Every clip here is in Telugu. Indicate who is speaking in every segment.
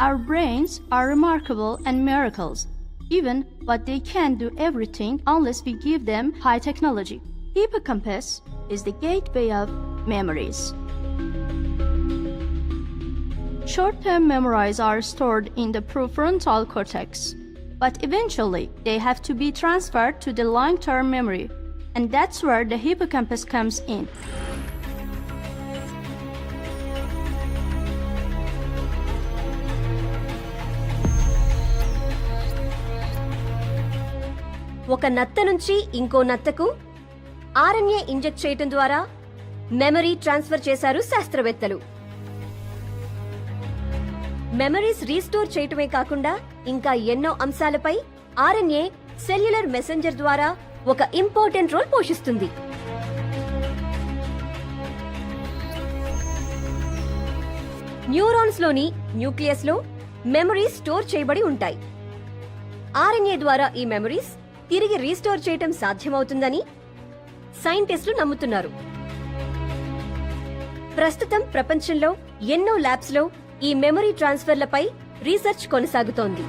Speaker 1: Our brains are remarkable and miracles, even but they can't do everything unless we give them high technology. Hippocampus is the gateway of memories. Short-term memories are stored in the prefrontal cortex, but eventually they have to be transferred to the long-term memory, and that's where the hippocampus comes in.
Speaker 2: ఒక నత్త నుంచి ఇంకో నత్తకు ఆర్ఎన్ఏ ఇంజెక్ట్ చేయటం ద్వారా మెమరీ ట్రాన్స్ఫర్ చేశారు శాస్త్రవేత్తలు. మెమరీస్ రీస్టోర్ చేయటమే కాకుండా ఇంకా ఎన్నో అంశాలపై ఆర్ఎన్ఏ సెల్యులర్ మెసెంజర్ ద్వారా ఒక ఇంపార్టెంట్ రోల్ పోషిస్తుంది. న్యూరాన్స్ లోని న్యూక్లియస్ లో మెమరీస్ స్టోర్ చేయబడి ఉంటాయి. ఆర్ఎన్ఏ ద్వారా ఈ మెమరీస్ తిరిగి రీస్టోర్ చేయటం సాధ్యమవుతుందని సైంటిస్టులు నమ్ముతున్నారు. ప్రస్తుతం ప్రపంచంలో ఎన్నో ల్యాబ్స్ లో ఈ మెమరీ ట్రాన్స్ఫర్లపై రీసెర్చ్ కొనసాగుతోంది.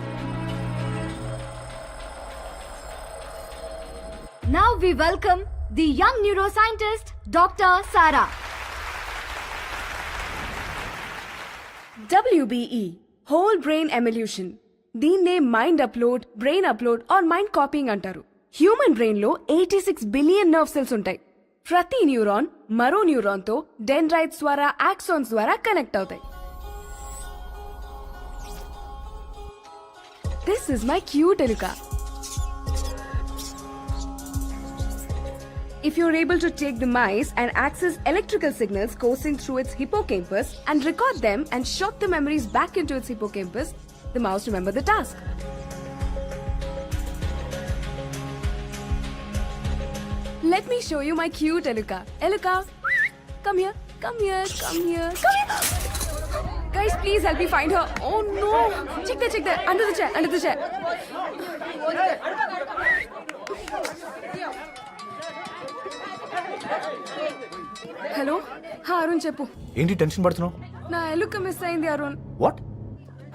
Speaker 3: Now we welcome the young neuroscientist Dr. Sara.
Speaker 4: WBE, whole brain emulsion. దీన్నే mind upload, brain upload or mind copying అంటారు. హ్యూమన్ బ్రెయిన్ లో 86 బిలియన్ నర్వ్ సెల్స్ ఉంటాయి. ప్రతి న్యూరాన్ మరో న్యూరాన్ తో డెండ్రైట్స్ ద్వారా, ఆక్సాన్స్ ద్వారా కనెక్ట్ అవుతాయి. దిస్ ఇస్ మై క్యూట్ ఎలుక. If you're able to take the mice and access electrical signals coursing through its hippocampus and record them and shot the memories back into its hippocampus, the mouse remember the task. Let me show you my cute Eluka. Eluka, come here, come here, come here, come here. Guys, please help me find her. Oh no! Check there, under the chair, under the chair. Hello హా అరుణ్ చెప్పు.
Speaker 5: ఏంటి టెన్షన్ పడుతున్నావు?
Speaker 4: నా ఎలుక మిస్ అయింది అరుణ్.
Speaker 5: వాట్?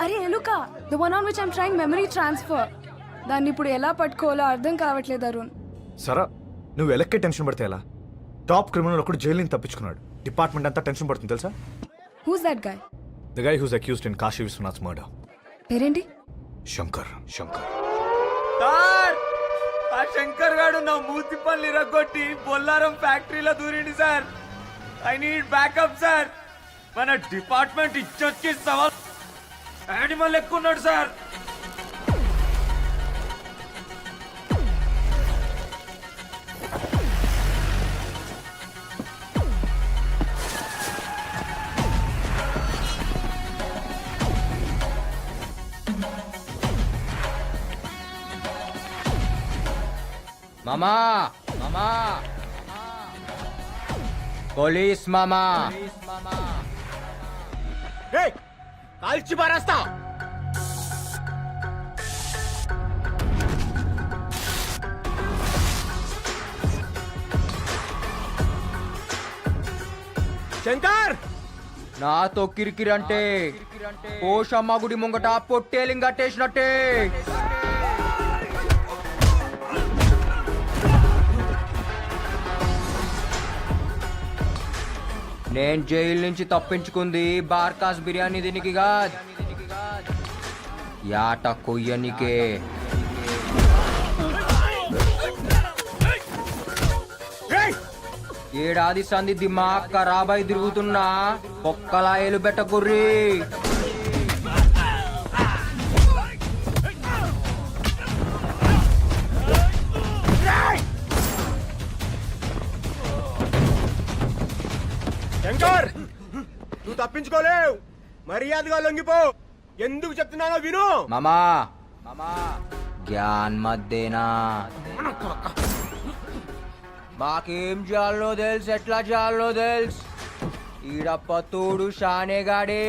Speaker 4: అరే ఎలుక, the one on which I'm trying memory transfer. దాన్ని ఇప్పుడు ఎలా పట్టుకోవాలో అర్థం కావట్లేదు అరుణ్.
Speaker 5: సరా, నువ్వు ఎలక్కే టెన్షన్ పడితే ఎలా? టాప్ క్రిమినల్ ఒకడు జైలు నుంచి తప్పించుకున్నాడు. డిపార్ట్మెంట్ అంతా టెన్షన్ పడుతుంది తెలుసా?
Speaker 4: Who's that guy?
Speaker 5: The guy who's accused in Kashi Vishwanath's murder.
Speaker 4: పేరేంటి?
Speaker 5: శంకర్. శంకర్
Speaker 6: ఆ శంకర్ గాడు నా మూతి పళ్ళు ఇరగొట్టి బొల్లారం ఫ్యాక్టరీలో దూరింది sir. I need backup sir. మన డిపార్ట్మెంట్ ఇచ్చొచ్చి సవాల్ యానిమల్ ఎక్కున్నాడు సార్.
Speaker 7: మామా మామా పోలీస్ మామా
Speaker 6: కాల్చి పారేస్తా.
Speaker 7: శంకర్ నాతో కిరికిరంటే పోషమ్మ గుడి ముంగట పొట్టేలింగ్ కట్టేసినట్టే. నేను జైలు నుంచి తప్పించుకుంది బార్కాస్ బిర్యానీ దీనికి కాదు, యాట కొయ్యనికే. ఏడాది సంధి దిమాగ్ ఖరాబై తిరుగుతున్నా ఒక్కలా ఏలు బెట్ట గుర్రి.
Speaker 6: శంకర్, నువ్వు తప్పించుకోలేవు. మర్యాదగా లొంగిపో. ఎందుకు చెప్తున్నానో విను.
Speaker 7: మామా మామా జ్ఞాన్ మధ్యేనా మాకేం చేయాలో తెలుసు, ఎట్లా చేయాలో తెలుసు. ఈడప్ప తోడు షానేగాడే.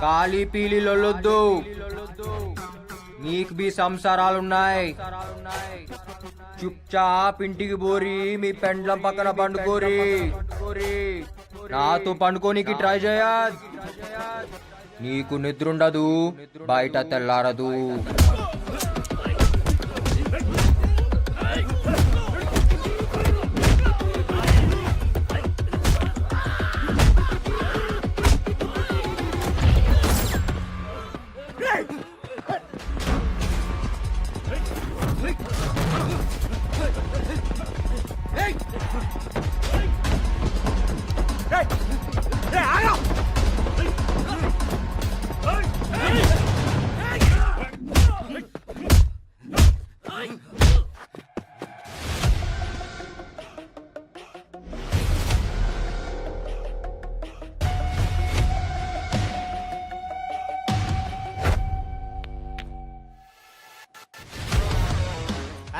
Speaker 7: కాలి పీలి లొల్లొద్దు. మీకు బి సంసారాలున్నాయి. చుప్చాప్ ఇంటికి పోరి, మీ పెండ్లం పక్కన పండుకోరి. నాతో పండుకోనికి ట్రై చేయద్. నీకు నిద్రుండదు, బయట తెల్లారదు.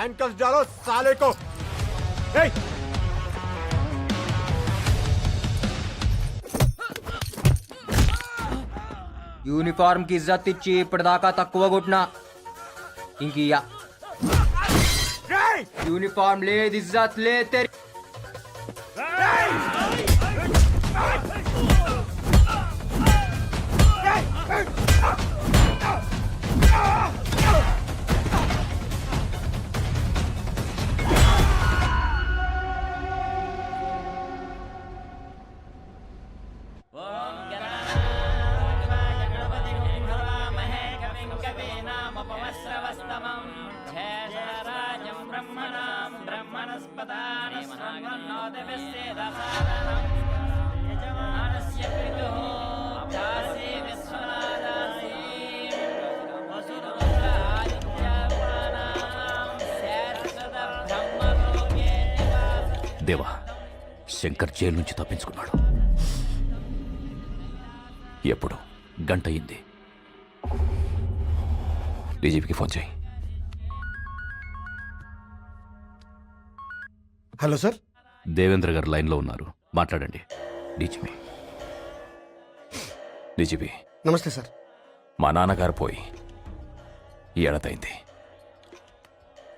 Speaker 5: हैंडकफ डालो साले को. Hey!
Speaker 7: యూనిఫామ్ కి ఇజ్జత్ ఇచ్చి ఇప్పటిదాకా తక్కువ కొట్టినా ఇంకియా. యూనిఫామ్ లేదు, ఇజ్జత్ లేదు.
Speaker 8: దేవా, శంకర్ జైలు నుంచి తప్పించుకున్నాడు. ఎప్పుడు? గంట అయింది. డీజీపీకి ఫోన్ చేయి.
Speaker 5: Hello sir.
Speaker 8: దేవేంద్ర గారు లైన్లో ఉన్నారు, మాట్లాడండి. డీజీపీ.
Speaker 5: నమస్తే సార్.
Speaker 8: మా నాన్నగారు పోయి ఏడాదైంది.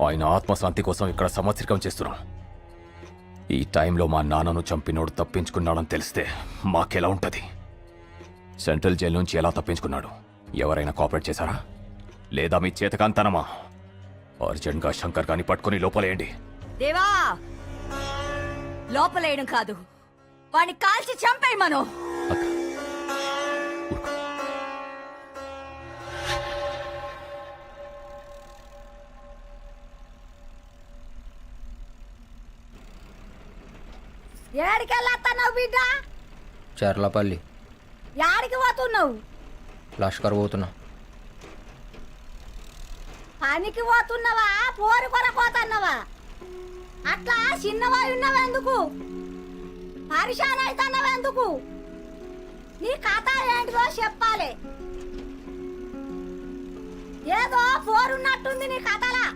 Speaker 8: ఆయన ఆత్మశాంతి కోసం ఇక్కడ సంవత్సరికం చేస్తున్నాం. ఈ టైంలో మా నాన్నను చంపినోడు తప్పించుకున్నాడని తెలిస్తే మాకెలా ఉంటుంది? సెంట్రల్ జైలు నుంచి ఎలా తప్పించుకున్నాడు? ఎవరైనా కోఆపరేట్ చేశారా? లేదా మీ చేతకాంతనమా? అర్జెంట్గా శంకర్ గారిని పట్టుకుని లోపలేయండి.
Speaker 3: దేవా, లోపలేయడం కాదు, వాడిని కాల్చి చంపేయి మనం.
Speaker 8: అక్క, ఊరుకో.
Speaker 3: ఏడికెళ్ళొస్తున్నావు బిడ్డ?
Speaker 7: చర్లపల్లి.
Speaker 3: యాడికి పోతున్నావు?
Speaker 7: లష్కర్ పోతున్నా.
Speaker 3: పనికి పోతున్నావా, పోరు కొరపోతున్నావా? అట్లా చిన్నవాయి ఉన్నావెందుకు? పరిశాన్ అవుతున్నావెందుకు? నీ కథ ఏంటిదో చెప్పాలి. ఏదో పోరున్నట్టుంది నీ కథలా.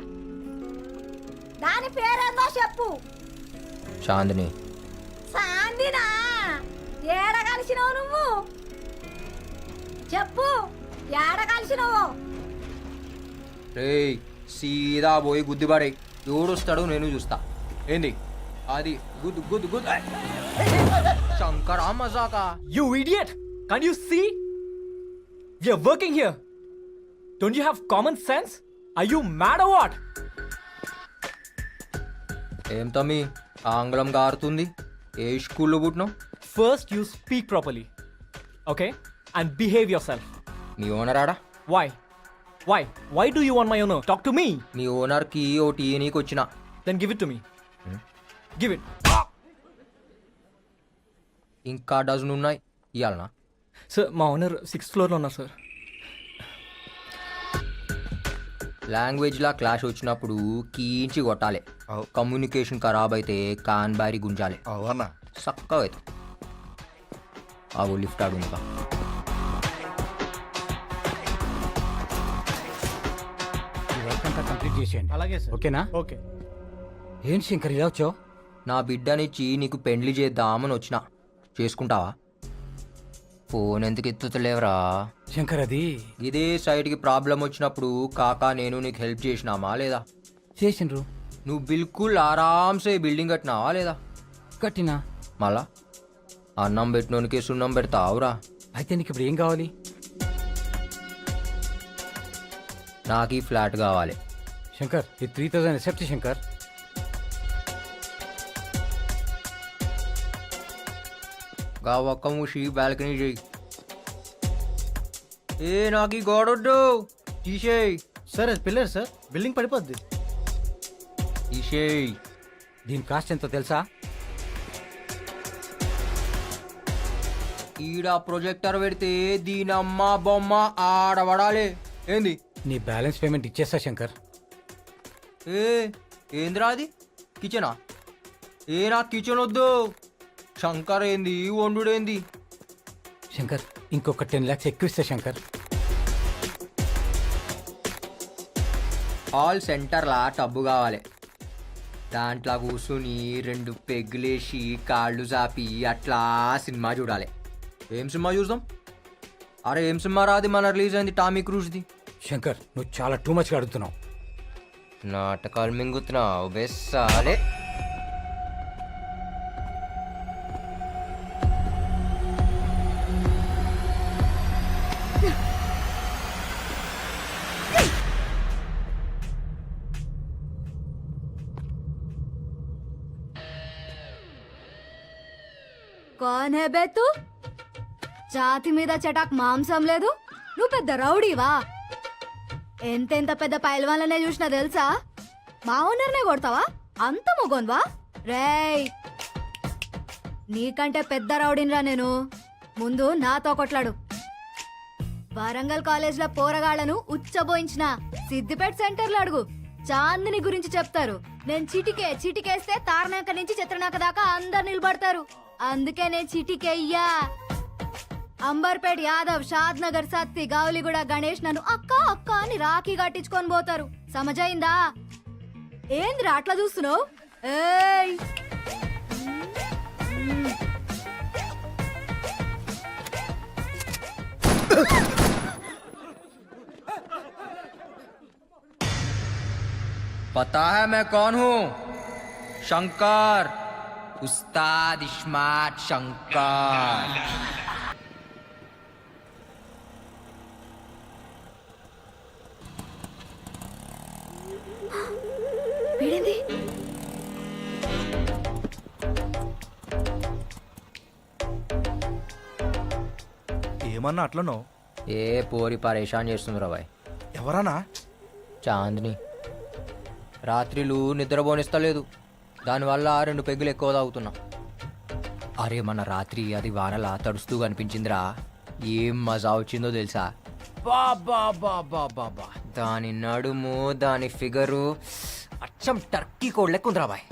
Speaker 3: దాని పేరేందో చెప్పు.
Speaker 7: చాందిని.
Speaker 3: సాందినా? ఏడ కలిసినావు నువ్వు? చెప్పు, ఏడ కలిసినావు?
Speaker 7: రేయ్, సీదా పోయి గుద్దిపడే. ఎవడొస్తాడు నేను చూస్తా. ఏంది అది? గుద్దు గుద్దు గుద్దు. శంకరా మజాకా.
Speaker 6: You idiot! Can't you see? We are working here. Don't you have common sense? Are you mad or what?
Speaker 7: ఏం తమ్మి ఆంగ్లం గారుతుంది? ఏ స్కూల్లో పుట్టినావు?
Speaker 6: First, you speak properly. Okay? And behave yourself.
Speaker 7: Me owner ఆడా?
Speaker 6: Why? Why? Why do you want my honor? Talk to me.
Speaker 7: మీ ఓనర్కి ఓ టీ నీకు వచ్చిన.
Speaker 6: Then give it to me. Give it.
Speaker 7: ఇంకా డజన్ ఉన్నాయి ఇయ్యాలనా?
Speaker 6: Sir, మా ఓనర్ 6th floor లో ఉన్నారు సార్.
Speaker 7: లాంగ్వేజ్లా క్లాష్ వచ్చినప్పుడు కీంచి కొట్టాలి. కమ్యూనికేషన్ ఖరాబ్ అయితే కాన్ బారి గుంజాలి. చక్కగా అవుతుంది. ఆ లిఫ్ట్ ఆడు ఇంకా.
Speaker 9: కంప్లీట్ చేసేయండి.
Speaker 6: అలాగే సార్.
Speaker 9: ఓకేనా?
Speaker 6: ఓకే.
Speaker 9: ఏం శంకర్ ఇలా వచ్చావు?
Speaker 7: నా బిడ్డనిచ్చి నీకు పెండ్లి చేద్దామని వచ్చిన. చేసుకుంటావా? ఫోన్ ఎందుకు ఎత్తుతలేవరా?
Speaker 9: శంకర్ అది
Speaker 7: ఇదే సైట్కి ప్రాబ్లం వచ్చినప్పుడు కాకా నేను నీకు హెల్ప్ చేసినామా లేదా?
Speaker 9: చేసిండ్రు.
Speaker 7: నువ్వు బిల్కుల్ ఆరామ్సే బిల్డింగ్ కట్టినావా లేదా?
Speaker 9: కట్టినా.
Speaker 7: మళ్ళా అన్నం పెట్టినోనికి సున్నం పెడతావురా?
Speaker 9: అయితే నీకు ఇప్పుడు ఏం కావాలి?
Speaker 7: నాకు ఈ ఫ్లాట్ కావాలి.
Speaker 9: శంకర్ ఇది 3000 ఎక్సెప్ట్ శంకర్.
Speaker 7: గా ఒక్క మూసి బాల్కనీ చేయి. ఏ నాకు ఈ గోడొద్దు, తీసేయి.
Speaker 6: సార్ అది పిల్లర్ సార్, బిల్డింగ్ పడిపోద్ది.
Speaker 7: తీసేయి.
Speaker 9: దీని కాస్ట్ ఎంతో తెలుసా?
Speaker 7: ఈడ ప్రొజెక్టర్ పెడితే దీని అమ్మ బొమ్మ ఆడబడాలి. ఏంది?
Speaker 9: నీ బ్యాలెన్స్ పేమెంట్ ఇచ్చేస్తా శంకర్.
Speaker 7: ఏ ఏందిరా అది? కిచెనా? ఏ నాకు కిచెన్ వద్దు. శంకర్ ఏంది వండుడేంది?
Speaker 9: శంకర్ ఇంకొక 10 lakhs ఎక్కువ ఇస్తా శంకర్.
Speaker 7: హాల్ సెంటర్లా టబ్బు కావాలి. దాంట్లో కూర్చుని 2 పెగ్గులేసి కాళ్ళు చాపి అట్లా సినిమా చూడాలి. ఏం సినిమా చూద్దాం? అరే ఏం సినిమా రాది మన రిలీజ్ అయింది టామీ క్రూజ్ది.
Speaker 9: శంకర్ నువ్వు చాలా టూ మచ్గా అడుగుతున్నావు.
Speaker 7: నాటకాలు మింగుతున్నావు బెస్సాలే.
Speaker 3: कौन है बे तू? ఛాతి మీద చటాక్ మాంసం లేదు, నువ్వు పెద్ద రౌడీవా? ఎంతెంత పెద్ద పైల్వాన్లనే చూసినా తెలుసా? మా ఓనర్నే కొడతావా? అంత మొగోన్వా? రేయ్ నీకంటే పెద్ద రౌడీనిరా నేను. ముందు నాతో కొట్లాడు. వరంగల్ కాలేజ్లో పోరగాళ్లను ఉచ్చబోయించిన సిద్దిపేట సెంటర్లో అడుగు, చాందిని గురించి చెప్తారు. నేను చిటికేస్తే తారనాక నుంచి చిత్రనాక దాకా అందరు నిలబడతారు. అందుకే నేను చిటికెయ్యా. అంబర్పేట్ యాదవ్, షాద్ నగర్ సత్తి, గావులిగూడ గణేష్ నన్ను అక్క అక్క అని రాఖీ కట్టించుకొని పోతారు. సమజైందా? ఏందిరా అట్లా చూస్తున్నావు? ఏయ్
Speaker 7: पता है मैं कौन हूँ? शंकर, उस्ताद स्मार्ट शंकर.
Speaker 3: వీడేంది?
Speaker 6: ఏమన్నా అట్లనో?
Speaker 7: ఏ పోరి పరేషాన్ చేస్తుంది రా బాయ్.
Speaker 6: ఎవరన్నా?
Speaker 7: చాందిని రాత్రిలు నిద్రపోనిస్తలేదు. దానివల్ల 2 పెగ్గులు ఎక్కువ తాగుతున్నా. అరే మన రాత్రి అది వానలా తడుస్తూ కనిపించిందిరా. ఏం మజా వచ్చిందో తెలుసా? బాబా బాబా బాబా, దాని నడుము, దాని ఫిగరు అచ్చం టర్కీ కోడ్ లెక్క ఉందిరా బాయ్.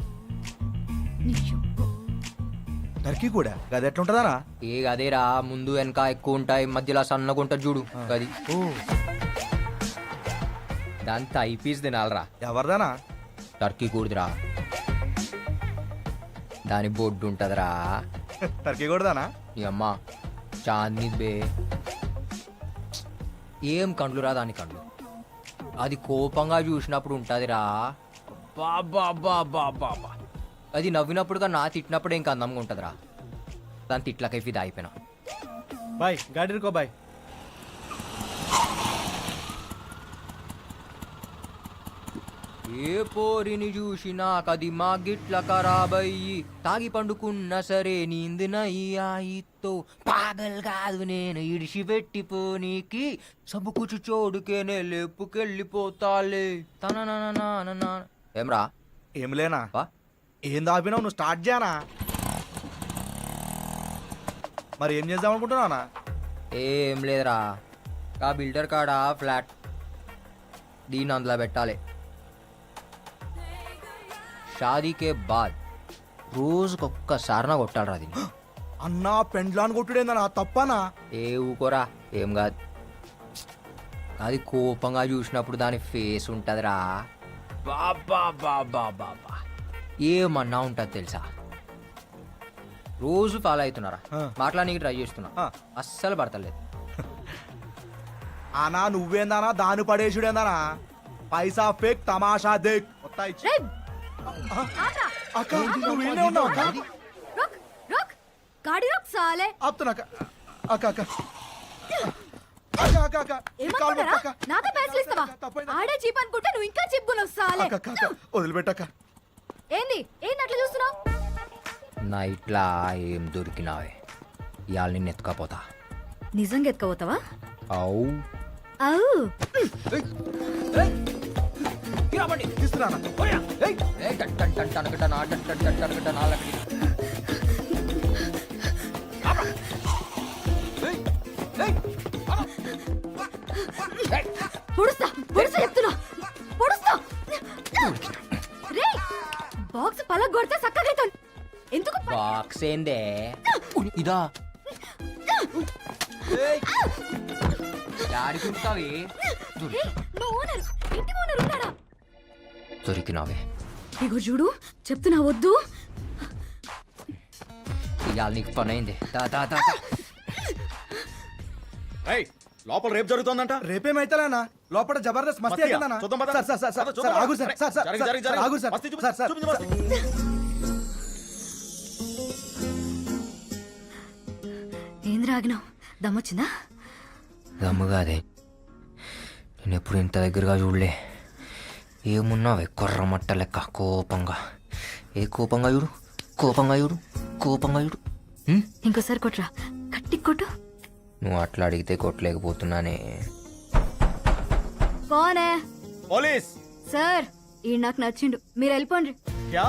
Speaker 6: టర్కీ కూడా గది ఎట్లుంటదానా?
Speaker 7: ఏ అదేరా, ముందు వెనక ఎక్కువ ఉంటాయి, మధ్యలో సన్నగా ఉంటుంది చూడు గది. దాని థై పీస్ తినాలరా.
Speaker 6: ఎవరిదానా?
Speaker 7: టర్కీ కూడదురా, దాని బొడ్డు ఉంటదిరా.
Speaker 6: టర్కీ కూడదానా?
Speaker 7: నీ అమ్మ చాందిని బే. ఏం కండ్లురా దాని కండ్లు. అది కోపంగా చూసినప్పుడు ఉంటదిరా. బాబా బాబా బాబా, అది నవ్వినప్పుడుగా నా తిట్టినప్పుడు ఇంకా అందంగా ఉంటదిరా. దాని తిట్లకై ఫిదా అయిపోయినా.
Speaker 6: బాయ్ గాడి రుకో బాయ్.
Speaker 7: ఏ పోరిని చూసినా కది మా గిట్ల ఖరాబయ్యి, తాగి పండుకున్న సరే నీందినయ్యాయితో. పాగల్ కాదు నేను ఇడిసి పెట్టిపోనీకి, సబ్బుకుచు చోడుకేనే లేపుకెళ్ళిపోతాలే. తన ఏమ్రా?
Speaker 6: ఏం లేనా?
Speaker 7: వా.
Speaker 6: ఏం దాపినావు? నువ్వు స్టార్ట్ చేయనా? మరి ఏం చేద్దాం అనుకుంటున్నానా?
Speaker 7: ఏం లేదురా, ఆ బిల్డర్ కాడ ఫ్లాట్ దీన్ని అందులో పెట్టాలి. షాదీకే బాద్ రోజుకొక్కసారినా కొట్టాలరా దీన్ని.
Speaker 6: అన్నా పెండ్లాన్ కొట్టుడేందనా? తప్పనా?
Speaker 7: ఏ ఊకోరా, ఏం కాదు. అది కోపంగా చూసినప్పుడు దాని ఫేస్ ఉంటదిరా. బాబా బాబా బాబా, ఏమన్నా ఉంటుంది తెలుసా? రోజు ఫాలో అవుతున్నారా మాట్లాడానికి ట్రై చేస్తున్నా అస్సలు పడతలేదు.
Speaker 10: అనా నువ్వేందానా దాని పడేసుడేందానా పైసా ఫేక్ తమాషా దేక్
Speaker 3: రేయ్,
Speaker 10: అక్క నువ్వు ఈడనే ఉన్నావు అక్క
Speaker 3: రోక్ రోక్ గాడి రోక్ సాలే.
Speaker 10: ఆపుతున్నా అక్క అక్క అక్క అక్క అక్క అక్క ఈ కాలు
Speaker 3: ఏమనుకున్నారా?
Speaker 10: పట్టు అక్క.
Speaker 3: నాతో పైసలు ఇస్తావా?
Speaker 10: తప్పైంది.
Speaker 3: ఆడే చీప్ అనుకుంటే నువ్వు ఇంకా చిప్పుకున్నావు సాలే.
Speaker 10: అక్క అక్క అక్క వదిలిపెట్టక్క.
Speaker 3: ఏంది ఏంది అట్లా చూస్తున్నావు?
Speaker 7: నైట్లా ఏం దొరికినావే ఇవాళ నిన్ను ఎత్తుకపోతా.
Speaker 3: నిజంగా ఎత్తుకోపోతావా?
Speaker 7: అవు
Speaker 3: అవు
Speaker 10: తీసుకురానా
Speaker 3: పొడుస్తా పొడుస్తా చెప్తున్నా పొడుస్తా. రే బాక్స్ పలగ కొడితే సక్కగైతాను. ఎందుకు
Speaker 7: బాక్స్ ఏందే ఇదా డాడీ చూస్తావి
Speaker 3: రేయ్, మా ఓనర్ ఇంటి ఓనర్ ఉన్నాడా?
Speaker 7: దొరికినావే
Speaker 3: ఇగో చూడు చెప్తున్నా వద్దు.
Speaker 7: ఇవాళ నీకు పని అయింది.
Speaker 5: లోపల రేపు జరుగుతుందంట.
Speaker 10: రేపేమైతేనా లోపల జబర్దస్త్ మస్తీ
Speaker 5: మస్తీయా?
Speaker 10: అవుతుందన్నా.
Speaker 5: చూద్దాం పద.
Speaker 10: Sir sir sir sir sir ఆగు సార్ సార్ సార్
Speaker 5: జరగ, జరగ,
Speaker 10: సార్
Speaker 5: జరగ.
Speaker 10: ఆగు సార్
Speaker 5: మస్తీ చూపి,
Speaker 10: సార్ సార్
Speaker 5: చూపించు మస్తీ.
Speaker 3: ఏంది రాగినావు? దమ్మొచ్చిందా?
Speaker 7: దమ్ముగాదే నేను ఎప్పుడు ఇంత దగ్గరగా చూడలే. ఏమున్నావే కొర్రమట్ట లెక్క కోపంగా. ఏ కోపంగా చూడు కోపంగా చూడు కోపంగా చూడు.
Speaker 3: ఇంకోసారి కొట్రా, గట్టి కొట్టు.
Speaker 7: నువ్వు అట్లా అడిగితే కొట్టలేకపోతున్నానే.
Speaker 3: కోనే
Speaker 5: పోలీస్
Speaker 3: సార్ ఈ నాకు నచ్చిండు, మీరు వెళ్ళిపోండి.
Speaker 5: క్యా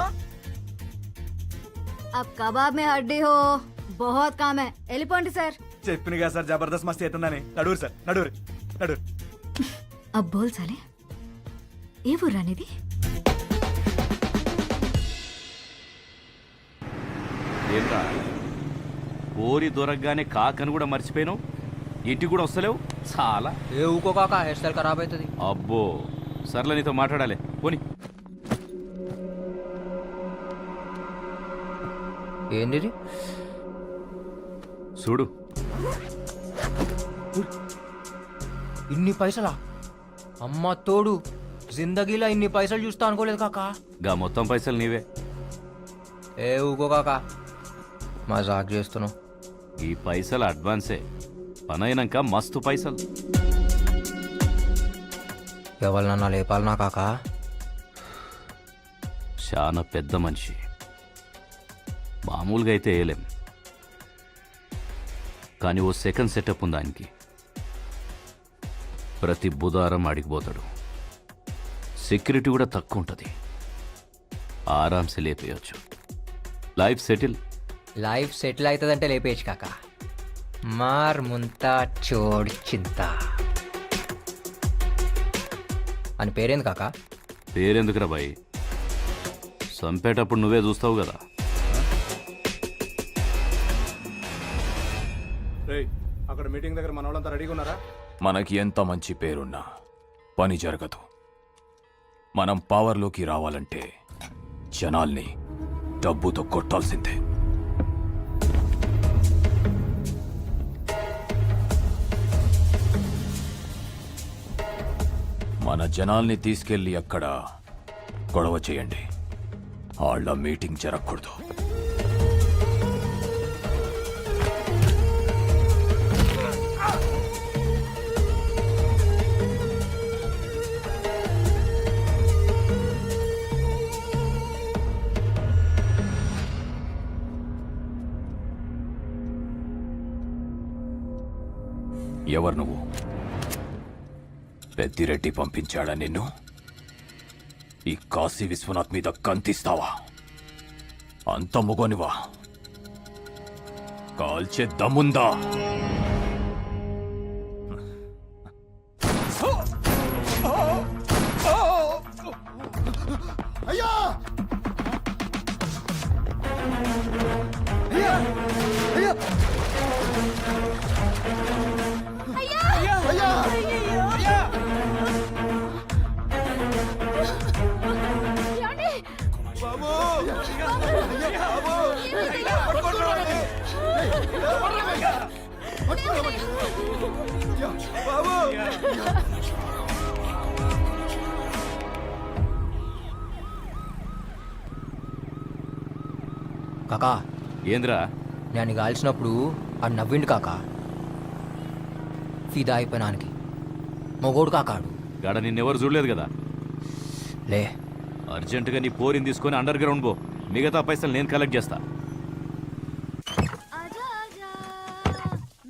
Speaker 3: అబ్ కబాబ్ మే హడ్డీ హో బహుత్ కామ్ హై. వెళ్ళిపోండి సార్.
Speaker 10: చెప్పిన కదా సార్ జబర్దస్త్ మస్తీ అవుతుందని. నడువురు సార్ నడువురు నడువురు.
Speaker 3: అబ్ బోల్ సాలే, ఏ ఊరు అనేది?
Speaker 11: ఏంట్రా ఓరి దొరకగానే కాకని కూడా మర్చిపోయినావు. ఇంటికి కూడా వస్తలేవు చాలా.
Speaker 7: ఏ ఊకోకాక హెయిర్ స్టైల్ ఖరాబ్ అవుతుంది.
Speaker 11: అబ్బో సర్లే నీతో మాట్లాడాలి పోని.
Speaker 7: ఏంది
Speaker 11: చూడు
Speaker 7: ఇన్ని పైసలా? అమ్మ తోడు జిందగీలో ఇన్ని పైసలు చూస్తా అనుకోలేదు కాక.
Speaker 11: గా మొత్తం పైసలు నీవే.
Speaker 7: ఏ ఊకోకాక మజాక్ చేస్తున్నావు.
Speaker 11: ఈ పైసలు అడ్వాన్సే, పనైనాక మస్తు పైసలు.
Speaker 7: ఎవరినన్నా లేపాలనా కాక?
Speaker 11: చాలా పెద్ద మనిషి, మామూలుగా అయితే వేయలేం. కానీ ఓ సెకండ్ సెటప్ ఉంది ఆయనకి. ప్రతి బుధవారం అడిగిపోతాడు. సెక్యూరిటీ కూడా తక్కువ ఉంటుంది. ఆరామ్సే లేపేయచ్చు. Life settle.
Speaker 7: లైఫ్ సెటిల్ అవుతుందంటే లేపేయచ్చు కాక. మార్ ముంతా చోడ్ చింత అని పేరేంది కాక?
Speaker 11: పేరెందుకురా బాయ్, చంపేటప్పుడు నువ్వే చూస్తావు కదా.
Speaker 10: అక్కడ మీటింగ్ దగ్గర మన వాళ్ళంతా రెడీగా ఉన్నారా?
Speaker 8: మనకి ఎంత మంచి పేరున్నా పని జరగదు. మనం పవర్లోకి రావాలంటే జనాల్ని డబ్బుతో కొట్టాల్సిందే. మన జనాల్ని తీసుకెళ్లి అక్కడ గొడవ చేయండి. వాళ్ళ మీటింగ్ జరగకూడదు. ఎవరు నువ్వు? పెద్దిరెడ్డి పంపించాడా నిన్ను? ఈ కాశీ విశ్వనాథ్ మీద కంతిస్తావా? అంత మొగనివా? కాల్చే దమ్ముందా?
Speaker 10: అయ్యా
Speaker 3: ఏమండి?
Speaker 7: కాకా
Speaker 11: ఏంద్రా
Speaker 7: నేను కాల్చినప్పుడు ఆడు నవ్విండు కాకా ఫిదా అయిపోయినానికి మొగోడు కాకాడు
Speaker 11: గాడ నిన్నెవరు చూడలేదు కదా.
Speaker 7: లే
Speaker 11: అర్జెంటుగా నీ పోరిని తీసుకొని అండర్ గ్రౌండ్ పో, మిగతా పైసలు నేను కలెక్ట్ చేస్తా.
Speaker 3: आजा आजा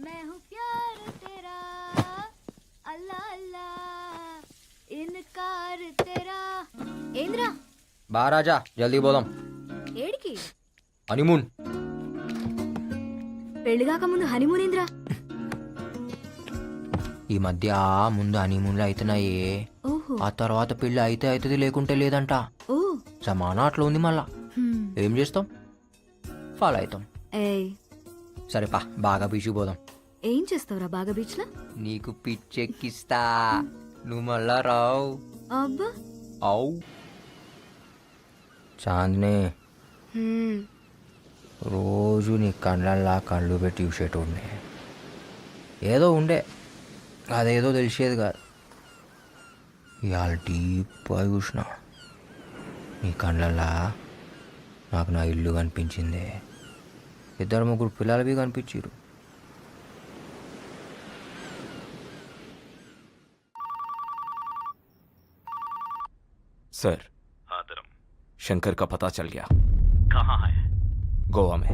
Speaker 3: मैं हूँ प्यार तेरा अल्लाह अल्लाह इनकार तेरा ఏంద్రా
Speaker 7: బా రాజా జల్దీ పోదాం
Speaker 3: ఏడికి
Speaker 7: హనీమూన్.
Speaker 3: పెళ్లిగాక ముందు హనీమూన్ ఏంద్రా
Speaker 7: ఈ మధ్య ముందు హనీమూన్లు అవుతున్నాయి,
Speaker 3: ఓహో
Speaker 7: ఆ తర్వాత పెళ్ళి అయితే అవుతుంది లేకుంటే లేదంట.
Speaker 3: ఓ
Speaker 7: సమానం అట్లా ఉంది మళ్ళా. ఏం చేస్తాం, ఫాలో అవుతాం.
Speaker 3: ఏయ్
Speaker 7: సరే పా బాగా బీచ్కి పోదాం.
Speaker 3: ఏం చేస్తావురా బాగా బీచ్ లో
Speaker 7: నీకు పిచ్చెక్కిస్తా, నువ్వు మళ్ళా రావు.
Speaker 3: అబ్బా
Speaker 7: అవు చాందిని రోజు నీ కళ్ళల్లా కళ్ళు పెట్టి చూసేటోడిని. ఏదో ఉండే అదేదో తెలిసేది కాదు. ఇవాళ డీప్గా చూసిన నీ కళ్ళల్లా నాకు నా ఇల్లు కనిపించింది, 2-3 పిల్లలవి కనిపించారు.
Speaker 8: सर शंकर का पता चल गया. कहाँ है? गोवा में.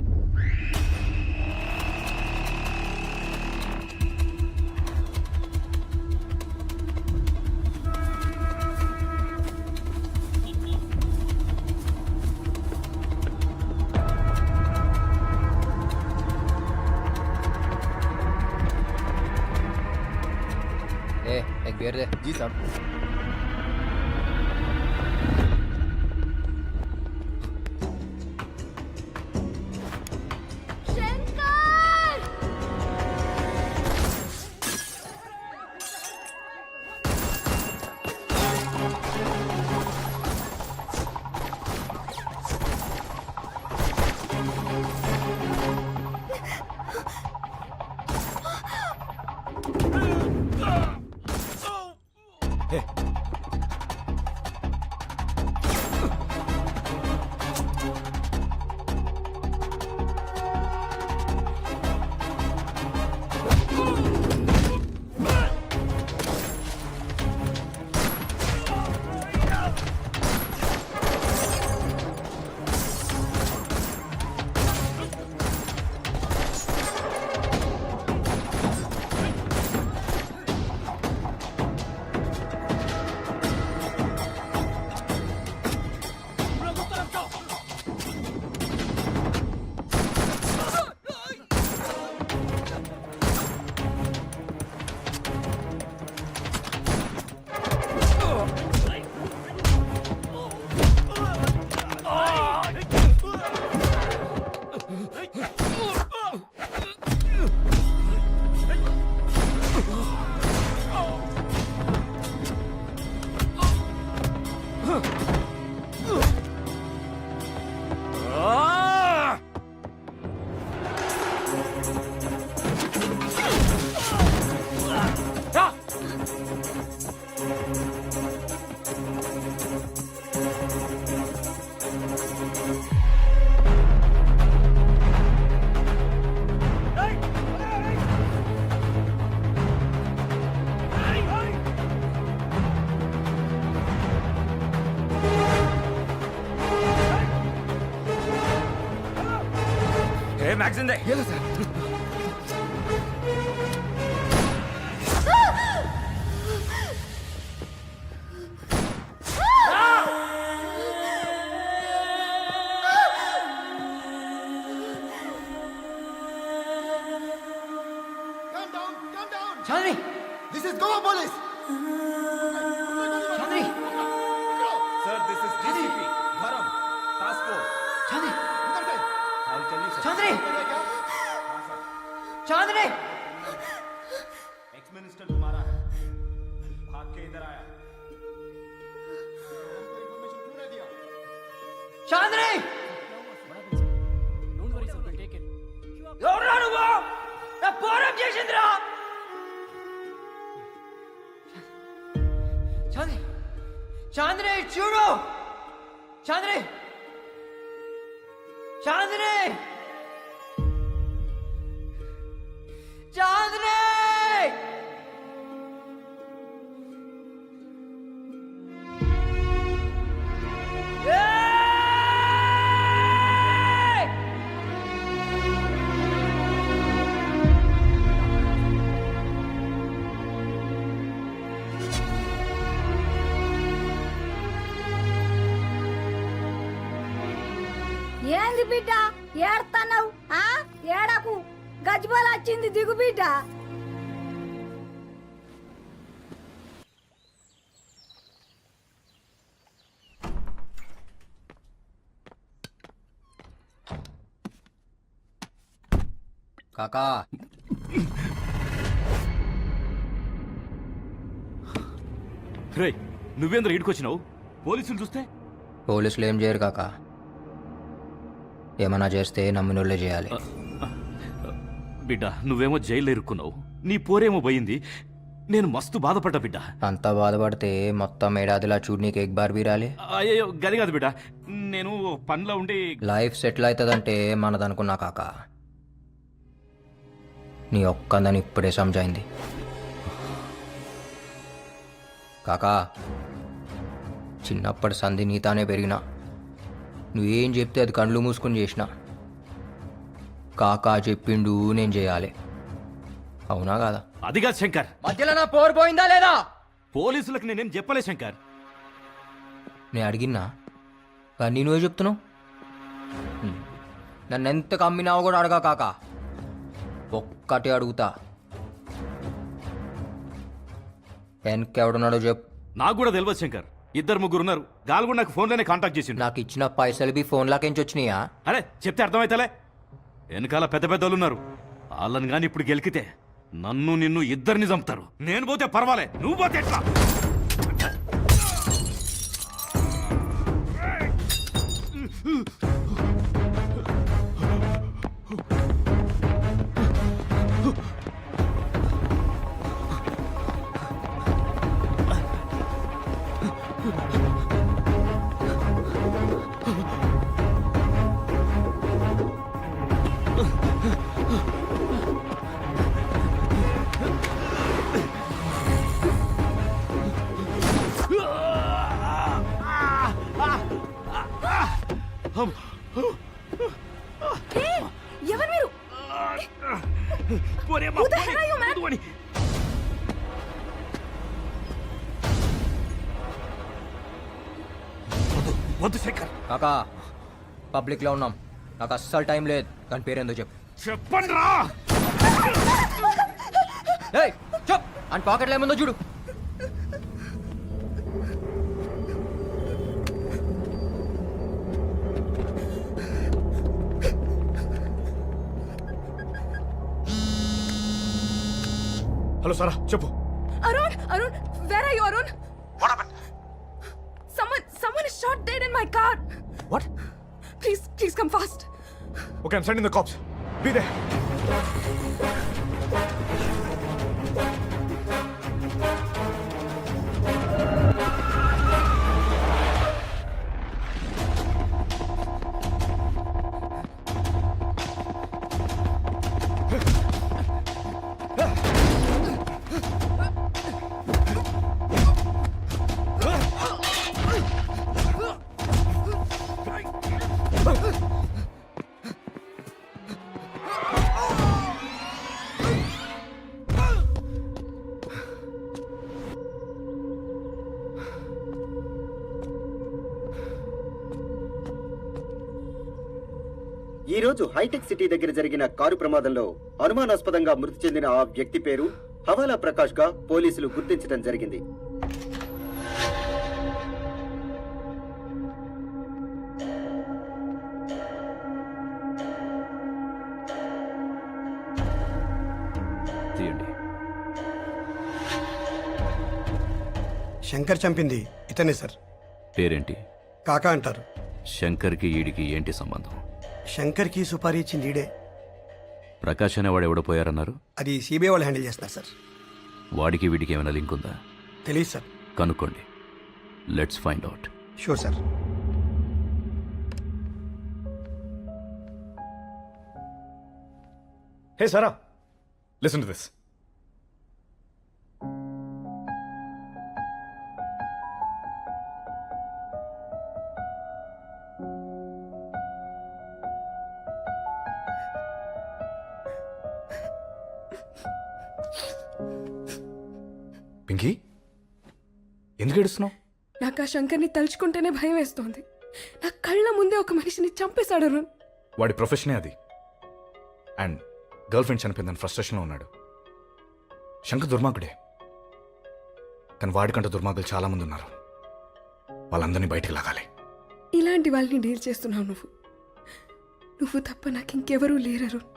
Speaker 7: एक बियर दे.
Speaker 10: जी साहब.
Speaker 6: मैगजीन दे.
Speaker 10: ये लो sir. Calm down.
Speaker 7: Chandini,
Speaker 10: This is Goa police.
Speaker 7: Chandini,
Speaker 6: sir this is DCP Dharma task force.
Speaker 7: Chandini,
Speaker 10: उधर से.
Speaker 6: हाल चलिए सर.
Speaker 7: చాందిని,
Speaker 10: क्या?
Speaker 7: చాందిని.
Speaker 6: एक्स मिनिस्टर तुम्हारा है, भाग के इधर आया.
Speaker 10: Information क्यों नहीं दिया?
Speaker 7: చాందిని, ఎవరురా నువ్వు? నా
Speaker 6: ఘోరం చేసిందిరా. చాంద్రి, చాంద్రి చూడు, చాంద్రి, చాంద్రి, చాంద్రి.
Speaker 3: ఏంది బిడ్డ ఏడతావు? ఏడకు, గజ్బల్ వచ్చింది, దిగు బిడ్డ.
Speaker 7: కాకా
Speaker 11: రే నువ్వేంద్ర ఈడుకొచ్చినావు? పోలీసులు చూస్తే
Speaker 7: పోలీసులు ఏం చేయరు కాకా, ఏమన్నా చేస్తే నమ్మినోళ్ళే చేయాలి.
Speaker 11: బిడ్డ నువ్వేమో జైల్లో ఇరుక్కున్నావు, నీ పోరేమో పోయింది. నేను మస్తు బాధపడ్డా బిడ్డ.
Speaker 7: అంతా బాధపడితే మొత్తం ఏడాదిలా చూడు నీకు ఎగ్ బార్ బీరాలి.
Speaker 11: అయ్యో గది కాదు బిడ్డ, నేను పనిలో ఉండి.
Speaker 7: లైఫ్ సెటిల్ అవుతుందంటే మనదనుకున్నా కాకా, నీ ఒక్కందని ఇప్పుడే సమజైంది. కాకా చిన్నప్పటి సంధి నీతానే పెరిగినా, నువ్వేం చెప్తే అది కళ్ళు మూసుకుని చేసిన. కాకా చెప్పిండు నేను చేయాలి, అవునా కాదా?
Speaker 11: అది కాదు శంకర్,
Speaker 7: మధ్యలో నా పోరు పోయిందా లేదా?
Speaker 11: పోలీసులకు నేనేం చెప్పలే శంకర్.
Speaker 7: నేను అడిగినా కానీ నువ్వే చెప్తున్నావు. నన్ను ఎంత కమ్మినావు కూడా అడగా కాకా, ఒక్కటి అడుగుతా, వెనకెవడున్నాడో చెప్పు.
Speaker 11: నాకు కూడా తెలియదు శంకర్, 2-3 ఉన్నారు. గాలు కూడా నాకు ఫోన్లోనే కాంటాక్ట్ చేసిండు.
Speaker 7: నాకు ఇచ్చిన పైసలు బి ఫోన్లాకెంచి వచ్చినాయా?
Speaker 11: అరే చెప్తే అర్థమైతలే, వెనకాల పెద్ద పెద్దోళ్ళు ఉన్నారు. వాళ్ళని కానీ ఇప్పుడు గెలికితే నన్ను నిన్ను ఇద్దరిని చంపుతారు. నేను పోతే పర్వాలే, నువ్వు పోతే ఎట్లా?
Speaker 4: ఎవరు మీరు? Who the hell are you, man?
Speaker 11: వద్దు శంకర్.
Speaker 7: కాకా పబ్లిక్లో ఉన్నాం, నాకు అస్సలు టైం లేదు, కానీ పేరేందో చెప్పు.
Speaker 11: చెప్పండి రా.
Speaker 7: ఏయ్ చెప్, అని పాకెట్లో ఏముందో చూడు.
Speaker 5: హలో సారా చెప్పు.
Speaker 4: Arun, Arun, where are you, Arun?
Speaker 5: What happened?
Speaker 4: Someone is shot dead in my car.
Speaker 5: What?
Speaker 4: Please come fast.
Speaker 5: Okay, I'm sending the cops. Be there.
Speaker 12: ఈ రోజు హైటెక్ సిటీ దగ్గర జరిగిన కారు ప్రమాదంలో అనుమానాస్పదంగా మృతి చెందిన ఆ వ్యక్తి పేరు హవాలా ప్రకాష్ గా పోలీసులు గుర్తించడం జరిగింది.
Speaker 10: శంకర్ చంపింది ఇతనే సార్.
Speaker 11: పేరేంటి?
Speaker 10: కాకా అంటారు.
Speaker 11: శంకర్కి ఈడికి ఏంటి సంబంధం?
Speaker 10: శంకర్కి సుపారీ ఇచ్చింది ఈడే.
Speaker 11: ప్రకాష్ అనేవాడు ఎవడో పోయారన్నారు?
Speaker 10: అది సిబిఐ వాళ్ళు హ్యాండిల్ చేస్తారు సార్.
Speaker 11: వాడికి వీడికి ఏమైనా లింక్ ఉందా?
Speaker 10: తెలియదు సార్.
Speaker 11: కనుక్కోండి. Let's find out.
Speaker 10: Sure sir.
Speaker 5: Hey Sara, listen to this. Pinky, ఎందుకు ఏడుస్తున్నావు?
Speaker 4: నాకు ఆ శంకర్ని తలుచుకుంటేనే భయం వేస్తోంది. నా కళ్ళ ముందే ఒక మనిషిని చంపేశాడు అరుణ్.
Speaker 5: వాడి ప్రొఫెషనే అది. అండ్ గర్ల్ ఫ్రెండ్ చనిపోయిందని ఫ్రస్ట్రేషన్లో ఉన్నాడు. శంకర్ దుర్మార్గుడే, కానీ వాడికంటే దుర్మార్గులు చాలా మంది ఉన్నారు. వాళ్ళందరినీ బయటికి లాగాలి.
Speaker 4: ఇలాంటి వాళ్ళని డీల్ చేస్తున్నావు నువ్వు. నువ్వు తప్ప నాకు ఇంకెవరూ లేరు అరుణ్.